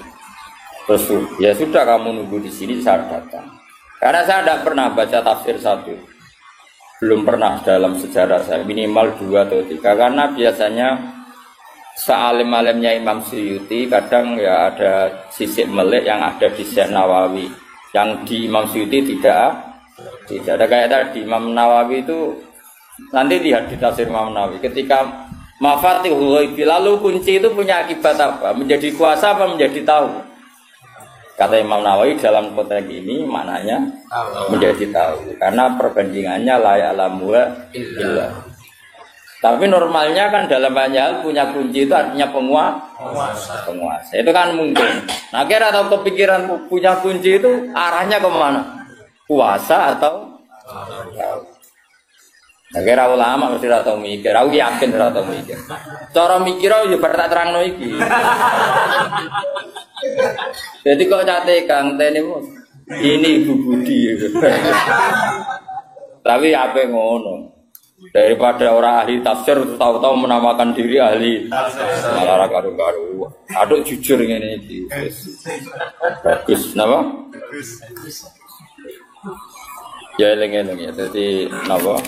Terus ya sudah kamu nunggu di sini saya datang. Karena saya tidak pernah baca tafsir satu, belum pernah dalam sejarah saya minimal 2 atau 3 karena biasanya sealim-alimnya Imam Suyuti kadang ya ada sisik melek yang ada di Syekh Nawawi yang di Imam Suyuti tidak ada kayak tadi Imam Nawawi itu nanti lihat di tafsir Imam Nawawi ketika mafatihul ghaib lalu kunci itu punya akibat apa menjadi kuasa apa menjadi tahu kata Imam Nawawi dalam konteks ini maknanya menjadi tahu karena perbandingannya la ya'lamu illa. Tapi normalnya kan dalam banyak hal punya kunci itu artinya penguasa. Itu kan mungkin. Nah kira atau kepikiran punya kunci itu arahnya kemana? Kuasa atau? Nah kira ulama mesti atau mikir. Aku yakin atau mikir. Cara mikir aku juga tak terang iki. Jadi kok catekan ini Ibu Budi. Tapi apa ngono? Daripada orang ahli tafsir tahu-tahu menamakan diri ahli malah karu-karu. Aduk jujur ngene iki. Bagus napa? Ya eling-eling ya. Jadi napa?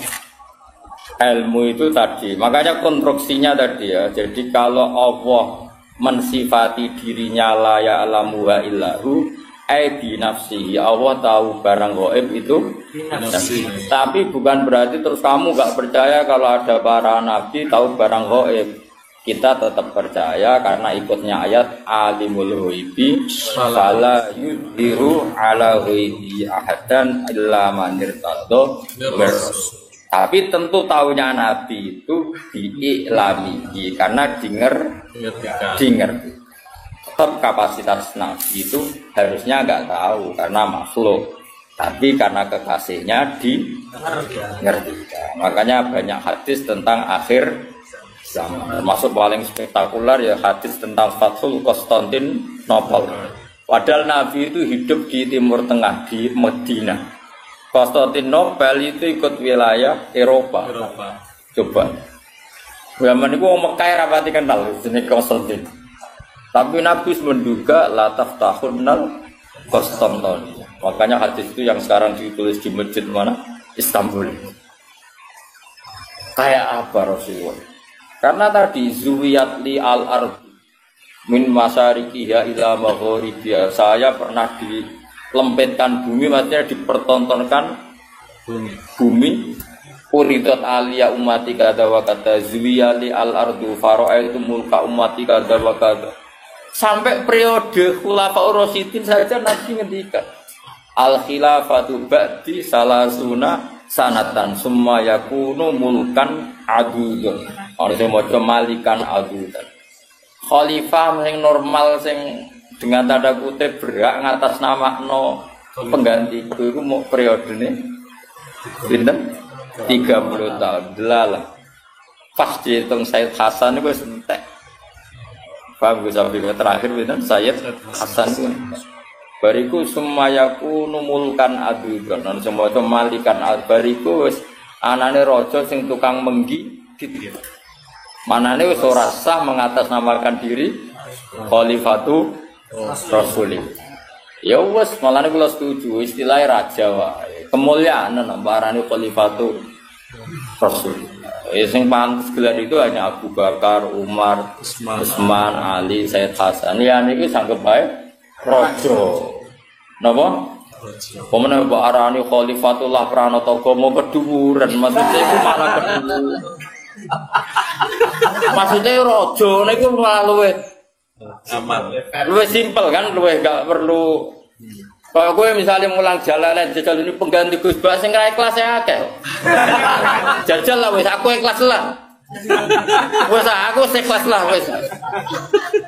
Ilmu itu tadi. Makanya konstruksinya tadi ya. Jadi kalau Allah mensifati dirinya la ya'lamu wa illahu bi nafsihi, Allah tahu barang gaib itu nafsi. Tapi bukan berarti terus kamu gak percaya kalau ada para nabi tahu barang gaib. Kita tetap percaya karena ikutnya ayat alimul ghaibi fala yudhiru ala ghaibi ahadan illa man irtadha. Tapi tentu tahunya nabi itu diiklami karena dengar. Tetap kapasitas nabi itu harusnya nggak tahu karena makhluk, tapi karena kekasihnya ngerti. Makanya banyak hadis tentang akhir zaman, termasuk paling spektakuler ya hadis tentang Fathul Konstantinopel. Padahal nabi itu hidup di Timur Tengah di Medina. Konstantinopel itu ikut wilayah Eropa. Coba, zaman itu orang Mekah rapati kenal jenis Konstantin. Tapi Nabi menduga la taftahunnal Konstantin. Makanya hadis itu yang sekarang ditulis di masjid mana? Istanbul. Kayak apa Rasulullah? Karena tadi zuwiyat li al-ard min masyariqiha ila maghribiha. Saya pernah dilempitkan bumi, maksudnya dipertontonkan bumi. Uridat alia ummati kada wa kada zuwiyali al-ardu fara'aitu mulka ummati kada wa kada. Sampai periode Khulafaur Rasyidin saja Nabi ngendikan al-khilafatu ba'di salasuna sanatan summa yakunu mulkan adudun. Harusnya maca malikan adudan. Khalifah sing normal sing dengan tanda kutip berhak ngatas namakno penggantiku iku mau periodene pinten 30 tahun. Delalah. Pas dihitung Sayyid Hasan itu wis entek. Paham gue sampai terakhir pinten Sayyid Hasan. Bariku semayaku numulkan adudan. Dan semua itu malikan bariku wis anane raja sing tukang menggi gitu. Manane wis ora sah mengatasnamakan diri khalifatu rasulih. Ya wis malane kula setuju istilah raja wae. Kemuliaan nang barane khalifatu Rasul. Yang pantas gelar itu hanya Abu Bakar, Umar, Utsman, Ali, Said Hasan. Ya niki sanggep bae raja. Napa? Pemene mbok arani Khalifatullah Pranata mau keduren, maksudnya iku malah keduren. Maksudnya raja niku malah luwih aman. luwih simpel kan, luwih gak perlu. Kalau gue misalnya mulang jalanan jajal ini pengganti Gus Bas sing ra ikhlas ya akeh. Jajal lah wis aku ikhlas lah. Wis aku ikhlas lah wis.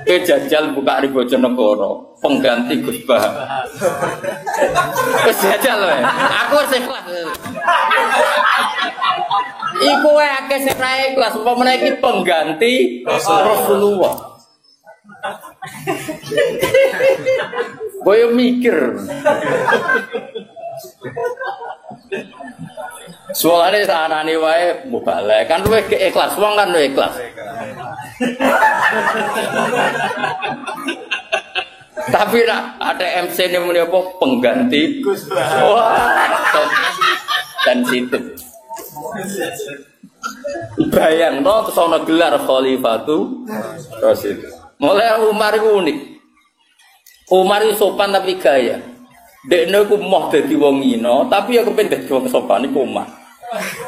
Ke jajal buka di Bojonegoro pengganti Gus Bas. Wis jajal wae. Aku ikhlas. Iku wae akeh sing ra ikhlas upamane iki pengganti Rasulullah. Boyo mikir. Soalnya sanane wae mubalek kan luwih ikhlas wong kan luwih ikhlas. Tapi nak ada MC ini muni apa pengganti sensitif. Bayang to sono gelar Khalifatu Rasul. Mulai Umar itu unik. Umar itu sopan tapi gaya. Dekne ku moh dadi wong ino, tapi ya kepen dadi wong sopan iku Umar.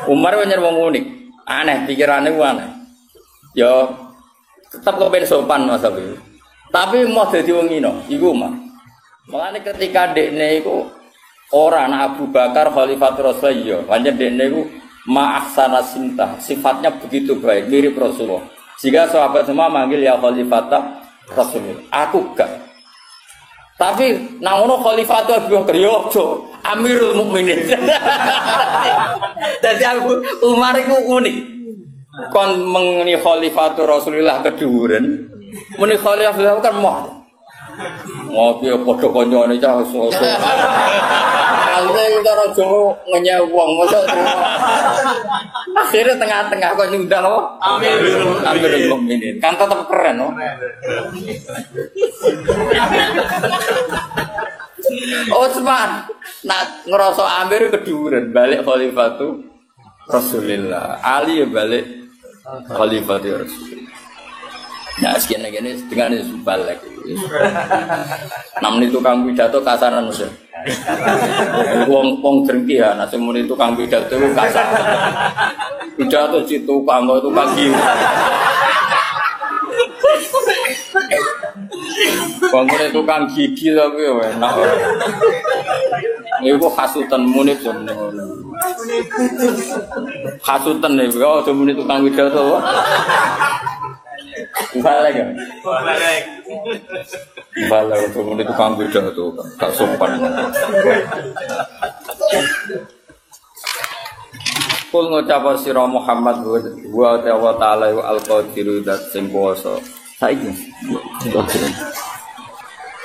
Umar pancen wong unik. Aneh pikirane ku aneh. Ya tetep kepen sopan Mas Abi. Tapi moh dadi wong ino iku Umar. Mulane ketika dekne iku ora anak Abu Bakar Khalifatur Rasulullah, pancen dekne iku ma'ahsana sinta, sifatnya begitu baik, mirip Rasulullah. Jika sahabat semua manggil ya Khalifatah Rasulullah, aku gak. Tapi nang ngono Khalifatah Abu Bakar yo Amirul Mukminin. Dadi aku Umar iku unik. Kon mengeni Khalifatur Rasulullah keduren, muni Khalifah kan moh. Ngopi padha kancane cah sosok. Alne cara Jawa ngenyek wong mosok. Akhirnya tengah-tengah kok nyundang apa? Amirul Mukminin. Kan tetep keren loh. Utsman nak ngerasa Amir keduren balik Khalifatu Rasulullah. Ali ya balik Khalifatu Rasulullah. Nah sekian gini dengan itu balik. 6 menit tukang pidato kasaran udah. Wong drengki ya, nasi muni tukang pidato itu kasar. Pidato situ kanggo tukang gigi. Wong tukang gigi tapi enak. Iku hasutan muni jenenge ngono. Hasutan nek kok muni tukang pidato. Balik ya? Balik itu tukang beda tuh, gak sopan. Kul ngucap sira Muhammad wa ta'ala al-qadiru dat sing kuwasa. Saiki.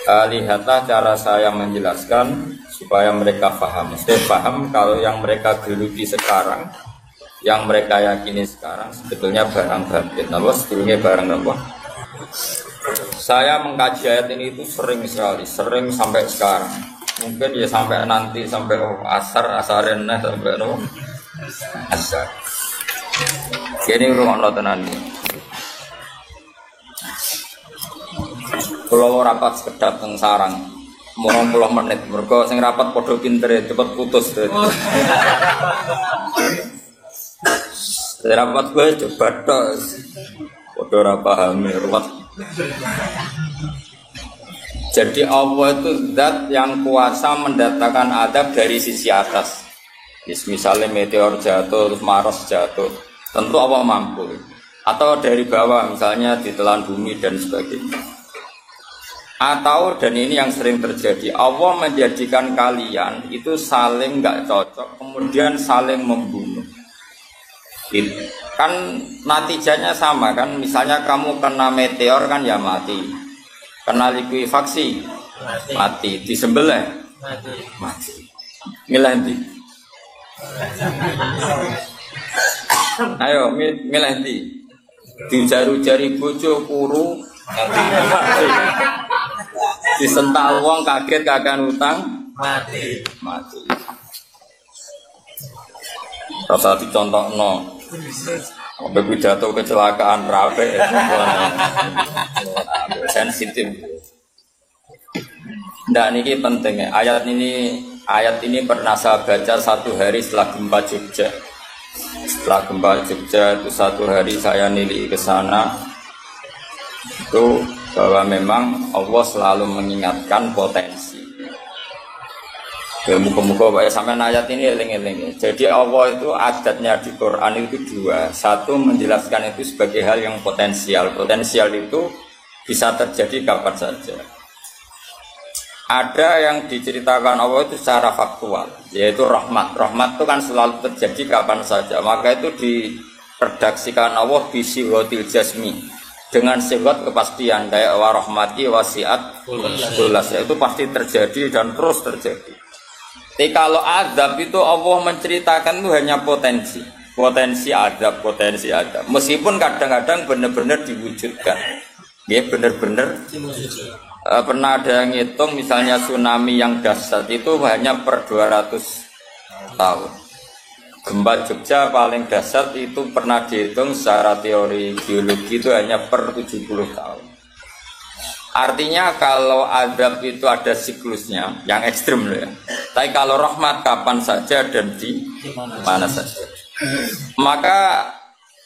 Lihatlah cara saya menjelaskan supaya mereka paham. Mesti paham kalau yang mereka geluti sekarang, yang mereka yakini sekarang sebetulnya barang batin. Apa sebetulnya barang apa? Saya mengkaji ayat ini itu sering sekali, sering sampai sekarang. Mungkin ya sampai nanti sampai asarin sampai asar. Ini rumah tenan. Kalau rapat sekedap teng sarang, 30 menit. Mergo sing rapat padha pintere cepet putus. Rapat gue coba tos, udah ora paham ruwet. Jadi Allah itu zat yang kuasa mendatangkan adab dari sisi atas. Misalnya meteor jatuh, terus Mars jatuh, tentu Allah mampu. Atau dari bawah, misalnya ditelan bumi dan sebagainya. Atau dan ini yang sering terjadi, Allah menjadikan kalian itu saling nggak cocok, kemudian saling membunuh. Kan natijanya sama kan, misalnya kamu kena meteor kan ya mati, kena likuifaksi mati, disembelih mati. Milih ndi? Ayo milih ndi? Dijaru-jari bojo kuru mati. Disental wong kaget kakan utang mati. Rasa dicontohno. Sampai pidato kecelakaan rapi, sensitif. Nah ini penting ya. Ayat ini pernah saya baca satu hari setelah gempa Jogja. Setelah gempa Jogja itu satu hari saya nilai ke sana. Itu bahwa memang Allah selalu mengingatkan potensi. Muka-muka Pak sampai ayat ini eling-eling. Jadi Allah itu adatnya di Quran itu dua. Satu menjelaskan itu sebagai hal yang potensial. Potensial itu bisa terjadi kapan saja. Ada yang diceritakan Allah itu secara faktual, yaitu rahmat. Rahmat itu kan selalu terjadi kapan saja. Maka itu diredaksikan Allah di sighatil jasmi. Dengan sighat kepastian kayak wa rahmati wasiat tulas, itu pasti terjadi dan terus terjadi. Tapi kalau azab itu Allah menceritakan itu hanya potensi azab. Meskipun kadang-kadang benar-benar diwujudkan, ya benar-benar. Pernah ada yang ngitung misalnya tsunami yang dahsyat itu hanya per 200 tahun. Gempa Jogja paling dahsyat itu pernah dihitung secara teori geologi itu hanya per 70 tahun. Artinya kalau azab itu ada siklusnya yang ekstrim loh ya. Tapi kalau rahmat kapan saja dan di mana saja. Maka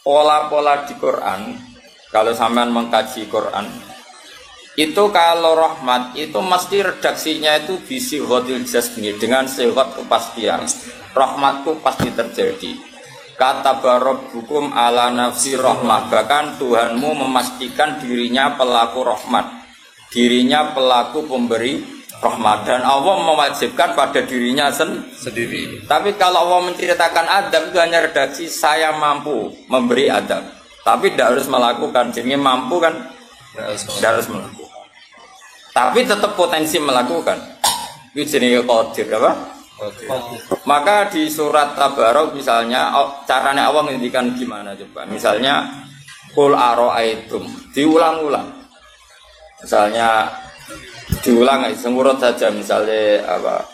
pola-pola di Quran, kalau sampean mengkaji Quran, itu kalau rahmat itu mesti redaksinya itu bisi hotil jasmi dengan sehot kepastian. Rahmatku pasti terjadi. Kata barok hukum ala nafsi rahmat. Bahkan Tuhanmu memastikan dirinya pelaku rahmat, dirinya pelaku pemberi rahmat, dan Allah mewajibkan pada dirinya sendiri. Tapi kalau Allah menceritakan adab itu hanya redaksi saya mampu memberi adab, tapi tidak harus melakukan. Jadi mampu kan tidak harus melakukan, tapi tetap potensi melakukan. Itu jenis qadir apa? Maka di surat Tabarok misalnya caranya Allah menghentikan gimana coba? Misalnya qul ara'aitum, diulang-ulang. Misalnya diulang sengurut saja, misalnya apa?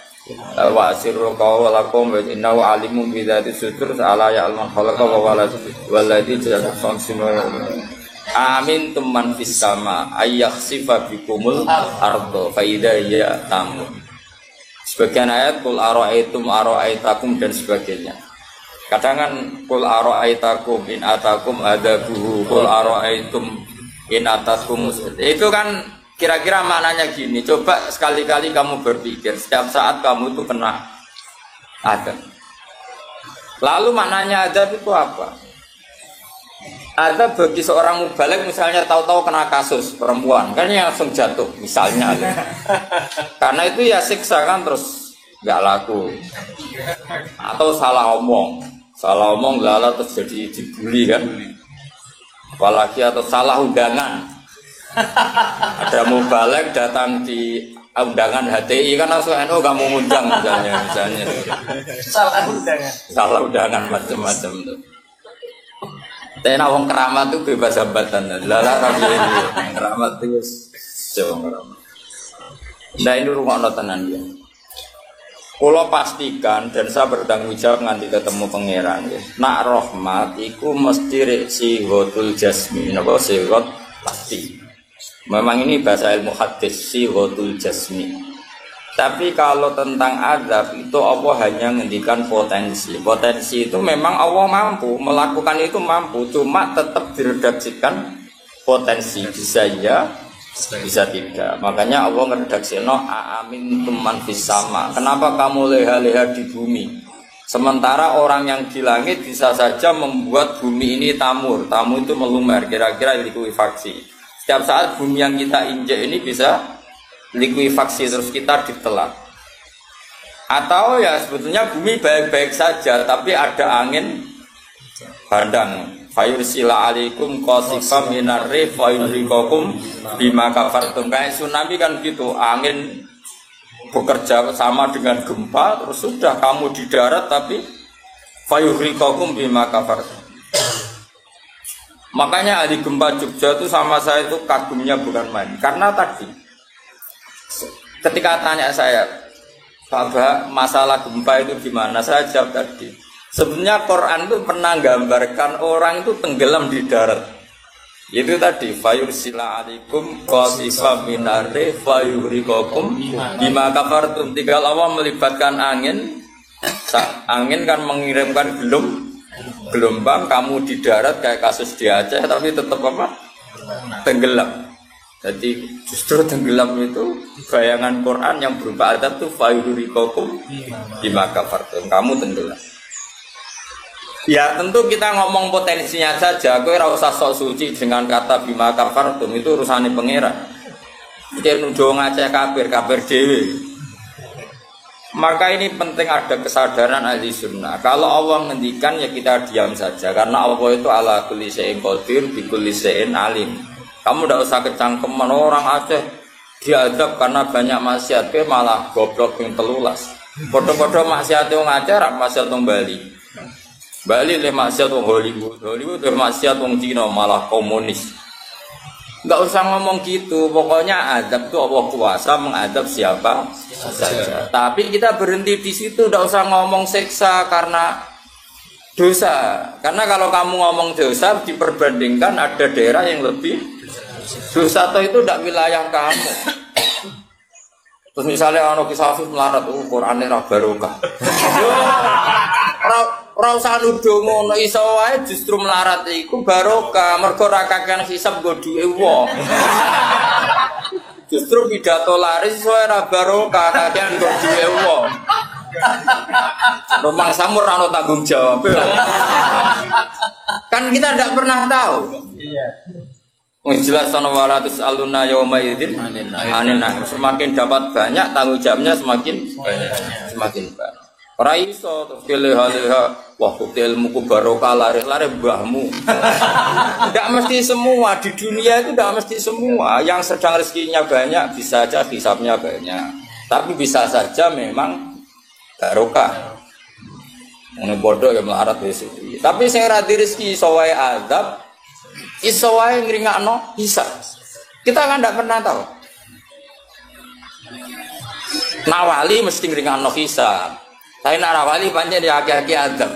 Wa sirru qawlakum wa innahu alimun bi dzati sudur ala ya'lamu khalaqa wa walladzi ja'ala samsima. Amin tuman fis sama ayakhsifa bikumul ardo fa idza hiya tamur. Sebagian ayat qul ara'aitakum dan sebagainya. Kadang kan qul ara'aitakum in atakum adabuhu qul ara'aitum in atakum. Itu kan kira-kira maknanya gini. Coba sekali-kali kamu berpikir setiap saat kamu itu kena adab. Lalu maknanya adab itu apa? Ada bagi seorang mubaligh misalnya tahu-tahu kena kasus perempuan, kan yang langsung jatuh misalnya. Karena itu ya siksa kan terus nggak laku. Atau salah omong lala terus jadi dibully kan. Apalagi atau salah undangan. Ada mubaligh datang di undangan HTI kan langsung NU nggak mau ngundang misalnya. Salah undangan macam-macam tuh. Tena wong keramat itu bebas hambatan. Lala tapi keramat itu jauh keramat. Nah ini rumah tenan ya. Kalau pastikan dan saya bertanggung jawab nanti ketemu pangeran ya. Nak rahmat iku mesti reksi hotul jasmi. Napa sigot pasti. Memang ini bahasa ilmu hadis si hotul jasmi. Tapi kalau tentang azab itu Allah hanya menghentikan potensi. Potensi itu memang Allah mampu melakukan itu mampu, cuma tetap diredaksikan potensi. Bisa ya, bisa tidak. Makanya Allah ngeredaksino amin tuman fis sama. Kenapa kamu leha-leha di bumi? Sementara orang yang di langit bisa saja membuat bumi ini tamur. Tamu itu melumer, kira-kira likuifaksi. Setiap saat bumi yang kita injek ini bisa likuifaksi terus kita ditelan. Atau ya sebetulnya bumi baik-baik saja tapi ada angin bandang fayursila alaikum qasifam minar rih fayurikakum bima kafartum. Kayak tsunami kan gitu, angin bekerja sama dengan gempa terus sudah kamu di darat tapi fayurikakum bima kafartum. Makanya ahli gempa Jogja itu sama saya itu kagumnya bukan main, karena tadi ketika tanya saya, Pak, masalah gempa itu gimana? Saya jawab tadi, Sebenarnya Quran itu pernah gambarkan orang itu tenggelam di darat. Itu tadi fayursila alaikum qasifam minarri fayuhrikakum bima kafartum. Tinggal Allah melibatkan angin. Angin kan mengirimkan gelombang, kamu di darat kayak kasus di Aceh tapi tetap apa? Tenggelam. Jadi justru tenggelam itu bayangan Quran yang berupa adab itu fayuhrikakum bima kafartum. Kamu tenggelam. Ya tentu kita ngomong potensinya saja. Kowe ora usah sok suci dengan kata bima kafartum, itu urusane pangeran. Dia nuduh ngaceh kafir dhewe. Maka ini penting ada kesadaran ahli sunnah. Kalau Allah ngendikan ya kita diam saja, karena Allah itu ala kulli syai'in qadir bi kulli syai'in alim. Kamu tidak usah kecangkeman orang Aceh diadab karena banyak maksiat, kowe malah goblok yang telulas. Padha-padha maksiat wong Aceh ra maksiat wong Bali. Bali le maksiat wong Hollywood le maksiat wong Cina malah komunis. Enggak usah ngomong gitu, pokoknya adab itu Allah kuasa mengadab siapa saja. Tapi kita berhenti di situ, enggak usah ngomong siksa karena dosa. Karena kalau kamu ngomong dosa diperbandingkan ada daerah yang lebih dosa atau itu enggak wilayah kamu. Terus misalnya ono kisah melarat, Qur'ane ra barokah. Ora usah nuduh ngono, iso wae justru melarat iku barokah, mergo ra kakean hisab nggo dhuwit wong. Justru pidato laris iso ora barokah, kakean nggo dhuwit wong. Romang samur ora ono tanggung jawab. Kan kita ndak pernah tahu. Iya. Wis jelas ana waratus aluna yauma idzin anin. Semakin dapat banyak tanggung jawabnya semakin banyak. Ora iso terus leha-leha wah ilmuku barokah lari-lari mbahmu. Enggak mesti semua di dunia itu enggak mesti semua. Yang sedang rezekinya banyak bisa saja hisabnya banyak. Tapi bisa saja memang barokah. Ngene bodoh ya melarat wis. Tapi sing ra rezeki iso wae azab, iso wae ngringakno hisab. Kita kan enggak pernah tahu. Nawali mesti ngringakno hisab. Tapi nak wali pancen di akeh-akeh adab.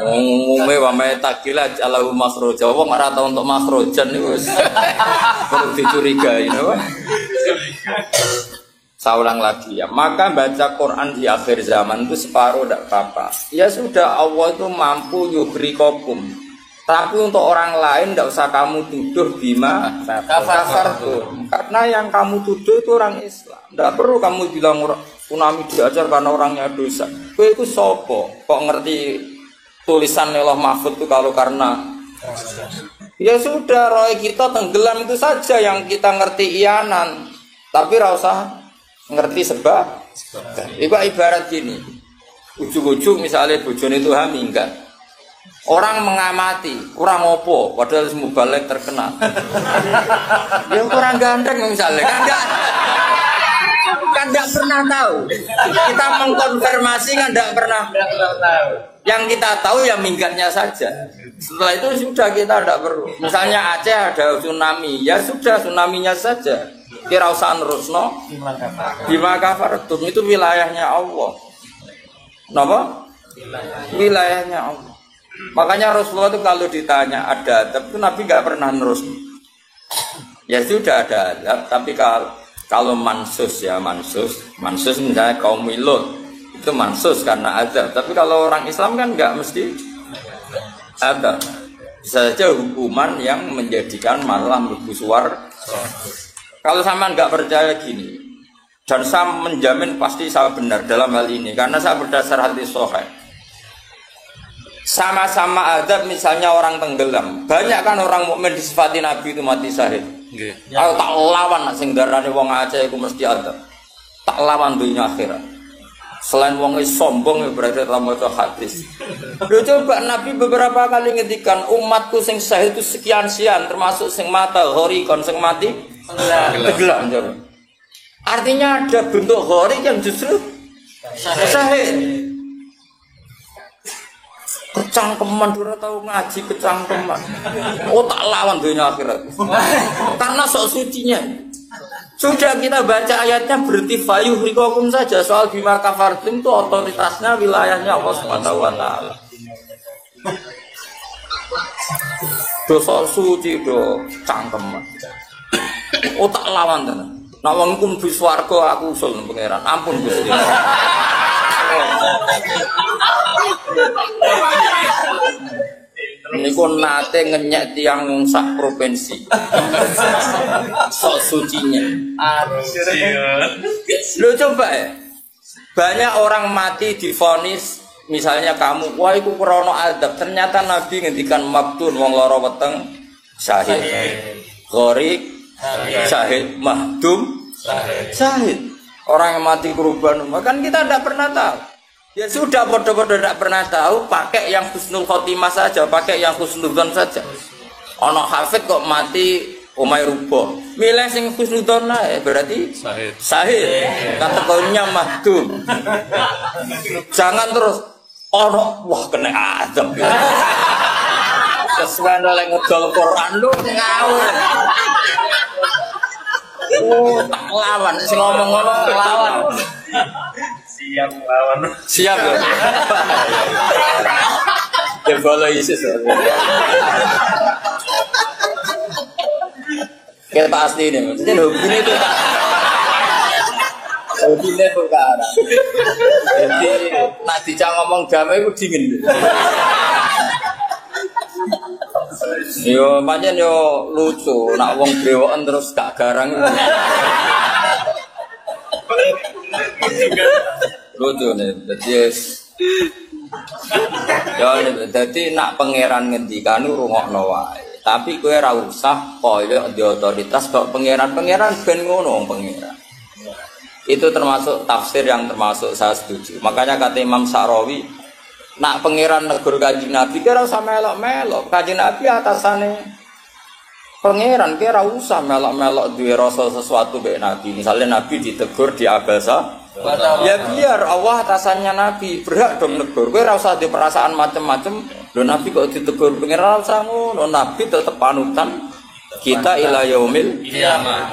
Umume wa ma takila alahu makhraja. Wong ora tau untuk makhrajan niku wis perlu dicurigai, napa? Saulang lagi ya. Maka baca Quran di akhir zaman itu separuh tidak apa-apa. Ya sudah, Allah itu mampu yuhrikokum. Tapi untuk orang lain tidak usah kamu tuduh bima kafartum. Karena yang kamu tuduh itu orang Islam. Tidak perlu kamu bilang tsunami diajar karena orangnya dosa. Kowe itu sopo? Kok ngerti tulisan Allah Mahfud itu kalau karena ya sudah, roy kita tenggelam itu saja yang kita ngerti iyanan. Tapi ora usah ngerti sebab. Ibarat gini. Ujung-ujung misalnya bojone itu haminggan. Orang mengamati, kurang opo, padahal semua balik terkenal. Yang kurang ganteng misalnya, kan enggak pernah tahu. Kita mengkonfirmasi kan enggak pernah tahu. Yang kita tahu ya minggatnya saja. Setelah itu sudah kita enggak perlu. Misalnya Aceh ada tsunami, ya sudah tsunaminya saja. Kira usah nerusno. Bima kafartum itu wilayahnya Allah. Napa? Wilayahnya Allah. Makanya Rasulullah itu kalau ditanya ada adab itu Nabi nggak pernah nerus. Ya sudah ada adab, tapi kalau mansus ya mansus misalnya kaum Lut itu mansus karena adab. Tapi kalau orang Islam kan nggak mesti adab. Bisa saja hukuman yang menjadikan malah mlebu suar. Kalau sampean nggak percaya gini, dan saya menjamin pasti saya benar dalam hal ini karena saya berdasar hadis sahih. Sama-sama adab misalnya orang tenggelam. Banyak kan orang mukmin disifati Nabi itu mati syahid. Nggih. Aku tak lawan nak sing darane wong Aceh iku mesti adab. Tak lawan dunia akhirat. Selain wong sombong berarti ora maca hadis. Lho coba Nabi beberapa kali ngendikan umatku sing syahid itu sekian-sekian termasuk sing mata horikon sing mati tenggelam. Artinya ada bentuk horik yang justru syahid. Kecangkeman dulu tahu ngaji kecangkeman. Oh tak lawan dunia akhirat. Karena sok sucinya. Sudah kita baca ayatnya berhenti fayuh rikokum saja. Soal bima kafartum itu otoritasnya wilayahnya Allah Subhanahu wa taala. Dosa suci do cangkem. Otak lawan tenan. Nek wong iku mlebu swarga aku usul nang pangeran. Ampun Gusti. Niku nate ngenyek tiang sak provinsi. Sok sucinya. Lo coba ya. Banyak orang mati divonis, misalnya kamu, wah iku krana adab. Ternyata Nabi ngendikan maktun wong lara weteng syahid. Gharik syahid, mahdum syahid. Orang yang mati korban, kan kita tidak pernah tahu. Ya sudah, bodoh-bodoh tidak pernah tahu, pakai yang husnul khotimah saja, pakai yang husnudzon saja. Ono hafid kok mati omai rubo, milih sing husnudzon berarti sahih. Kategorinya mahdum. Jangan terus ono wah kena azab. Kesuwen oleh ngedol Quran lu ngawur. Oh, tak lawan, sing ngomong ngono lawan. Siap lawan. Siap ya. Ya follow ISIS. Kita pasti ini, maksudnya hobinya itu tak. Hobinya itu kan. Jadi nak dicak ngomong damai itu dingin. Yo pancen yo lucu, nak wong brewoken terus gak garang. Lucu nih, jadi nak pangeran ngendikan rungokno wae. Tapi kowe ora usah koyo di otoritas kok pangeran ben ngono pangeran. Itu termasuk tafsir yang termasuk saya setuju. Makanya kata Imam Sa'rawi, nak pangeran negur Kanjeng Nabi kira usah melok-melok. Kanjeng Nabi atasane pangeran kira usah melok-melok duwe rasa sesuatu mbek Nabi. Misalnya Nabi ditegur di Abasa, ya biar Allah atasannya Nabi, berhak dong negur. Kowe ora usah di perasaan macam-macam. Lho Nabi kok ditegur pangeran ora usah ngono. Nabi tetep panutan kita ila yaumil kiamah.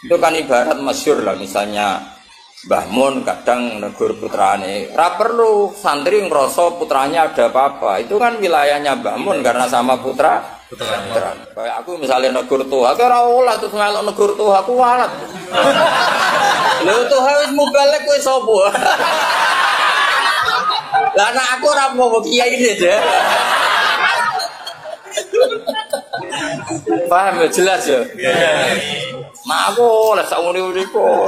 Itu kan ibarat masyhur lah, misalnya Mbah Mun kadang negur putrane, ora perlu santri ngrasa putranya ada apa-apa. Itu kan wilayahnya Mbah Mun karena sama putra. Kayak aku misalnya negur tuh, aku ora oleh terus ngelok negur tuh, aku walat. Lho tuh wis mubalek kowe sapa? Lah nek aku ora mau kiai aja. Paham ya, jelas ya? Mak aku oleh sak uri-uriku.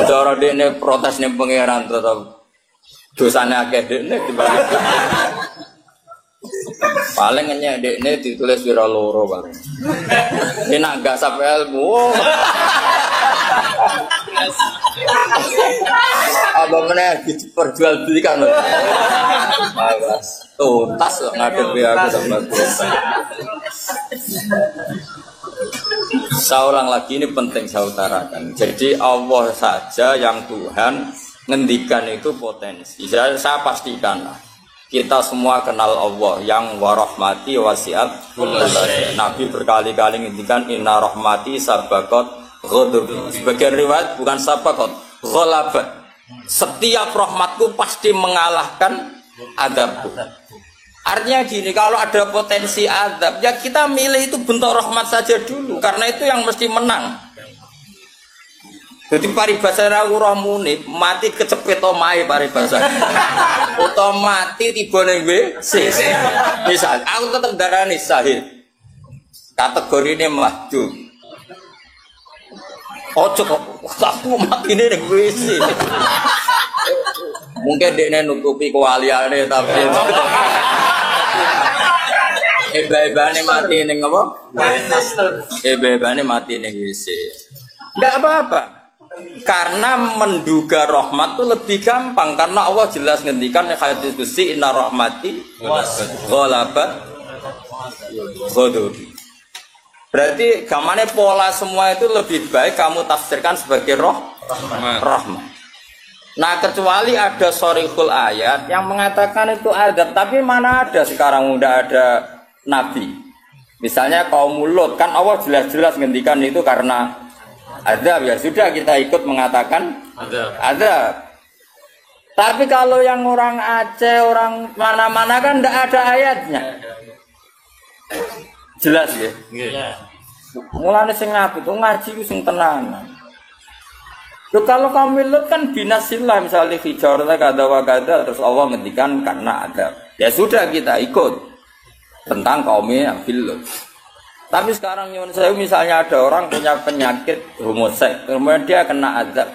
Cara dene protes ning pangeran tetep dosane akeh dekne dibalik. Paling ngenyek dekne ditulis wira loro bareng. Ini nak gak sampai ilmu. Abang meneh diperjualbelikan. Awas, tuntas kok ngadepi aku sama biasa. Saya ulang lagi, ini penting saya utarakan. Jadi Allah saja yang Tuhan ngendikan itu potensi. Saya pastikan lah. Kita semua kenal Allah yang warahmati wasiat. Nabi berkali-kali ngendikan inna rahmati sabaqat ghadabi. Sebagian riwayat bukan sabaqat, ghalabat. Setiap rahmatku pasti mengalahkan adabku. Artinya gini, kalau ada potensi adab, ya kita milih itu bentuk rahmat saja dulu, karena itu yang mesti menang. Jadi paribasa ora muni, mati kecepet omahe paribasa. Utawa mati tiba ning WC. Misal aku tetep darani syahid. Kategorine mahdum. Ojo kok aku matine ning WC. Mungkin dekne nutupi kewaliane tapi Eba-ebane mati ning apa? Eba-ebane mati ning WC. Enggak apa-apa. Karena menduga rahmat itu lebih gampang karena Allah jelas ngendikan hadis qudsi inna rahmati ghalabat ghadabi. Berarti gamane pola semua itu lebih baik kamu tafsirkan sebagai rahmat. Nah, kecuali ada sharihul ayat yang mengatakan itu adab, tapi mana ada sekarang udah ada nabi. Misalnya kaum Lut, kan Allah jelas-jelas ngendikan itu karena azab, ya sudah kita ikut mengatakan azab. Tapi kalau yang orang Aceh, orang mana-mana kan tidak ada ayatnya. Jelas ya? Mulane sing apik itu ngaji ku sing tenanan. Loh, kalau kaum Lut kan binasillah, misalnya hijarah kada wa kada, terus Allah ngendikan karena azab. Ya sudah kita ikut tentang kaumnya Lut. Tapi sekarang nyuwun saya, misalnya ada orang punya penyakit homoseks, kemudian dia kena azab.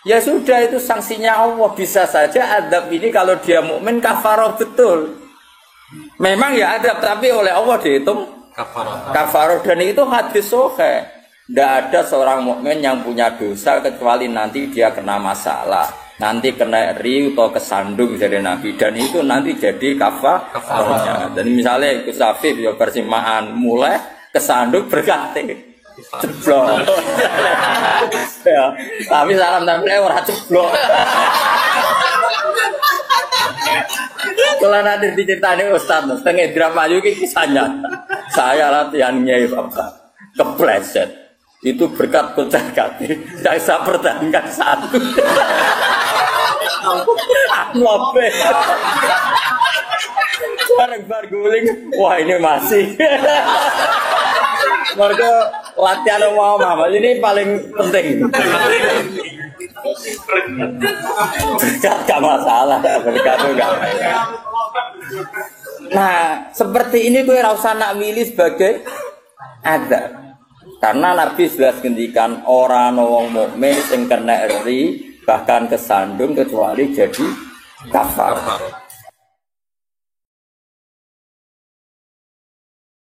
Ya sudah, itu sanksinya Allah. Bisa saja azab ini kalau dia mukmin kafarah betul. Memang ya azab, tapi oleh Allah dihitung kafarah. Dan itu hadis sahih. Tidak ada seorang mukmin yang punya dosa kecuali nanti dia kena masalah. Nanti kena riu atau kesandung dari Nabi, dan itu nanti jadi kafarahnya. Dan misalnya ikut Safif ya persimaan mulai kesandung berganti ceblok. Ya, tapi salam tempel ora ceblok. Kalau nanti diceritani Ustaz, setengah drama juga kisahnya. Saya latihan Nyai Bapak kepleset. Itu berkat pecah hati. Yang saya pertahankan satu. Lope. Bareng bar guling. Wah, ini masih. Mereka latihan mau mama ini paling penting. Berkat gak masalah, berkat enggak. Nah, seperti ini gue rasa nak milih sebagai azab. Karena Nabi jelas ngendikan orang wong mukmin sing kena eri bahkan kesandung kecuali jadi kafar.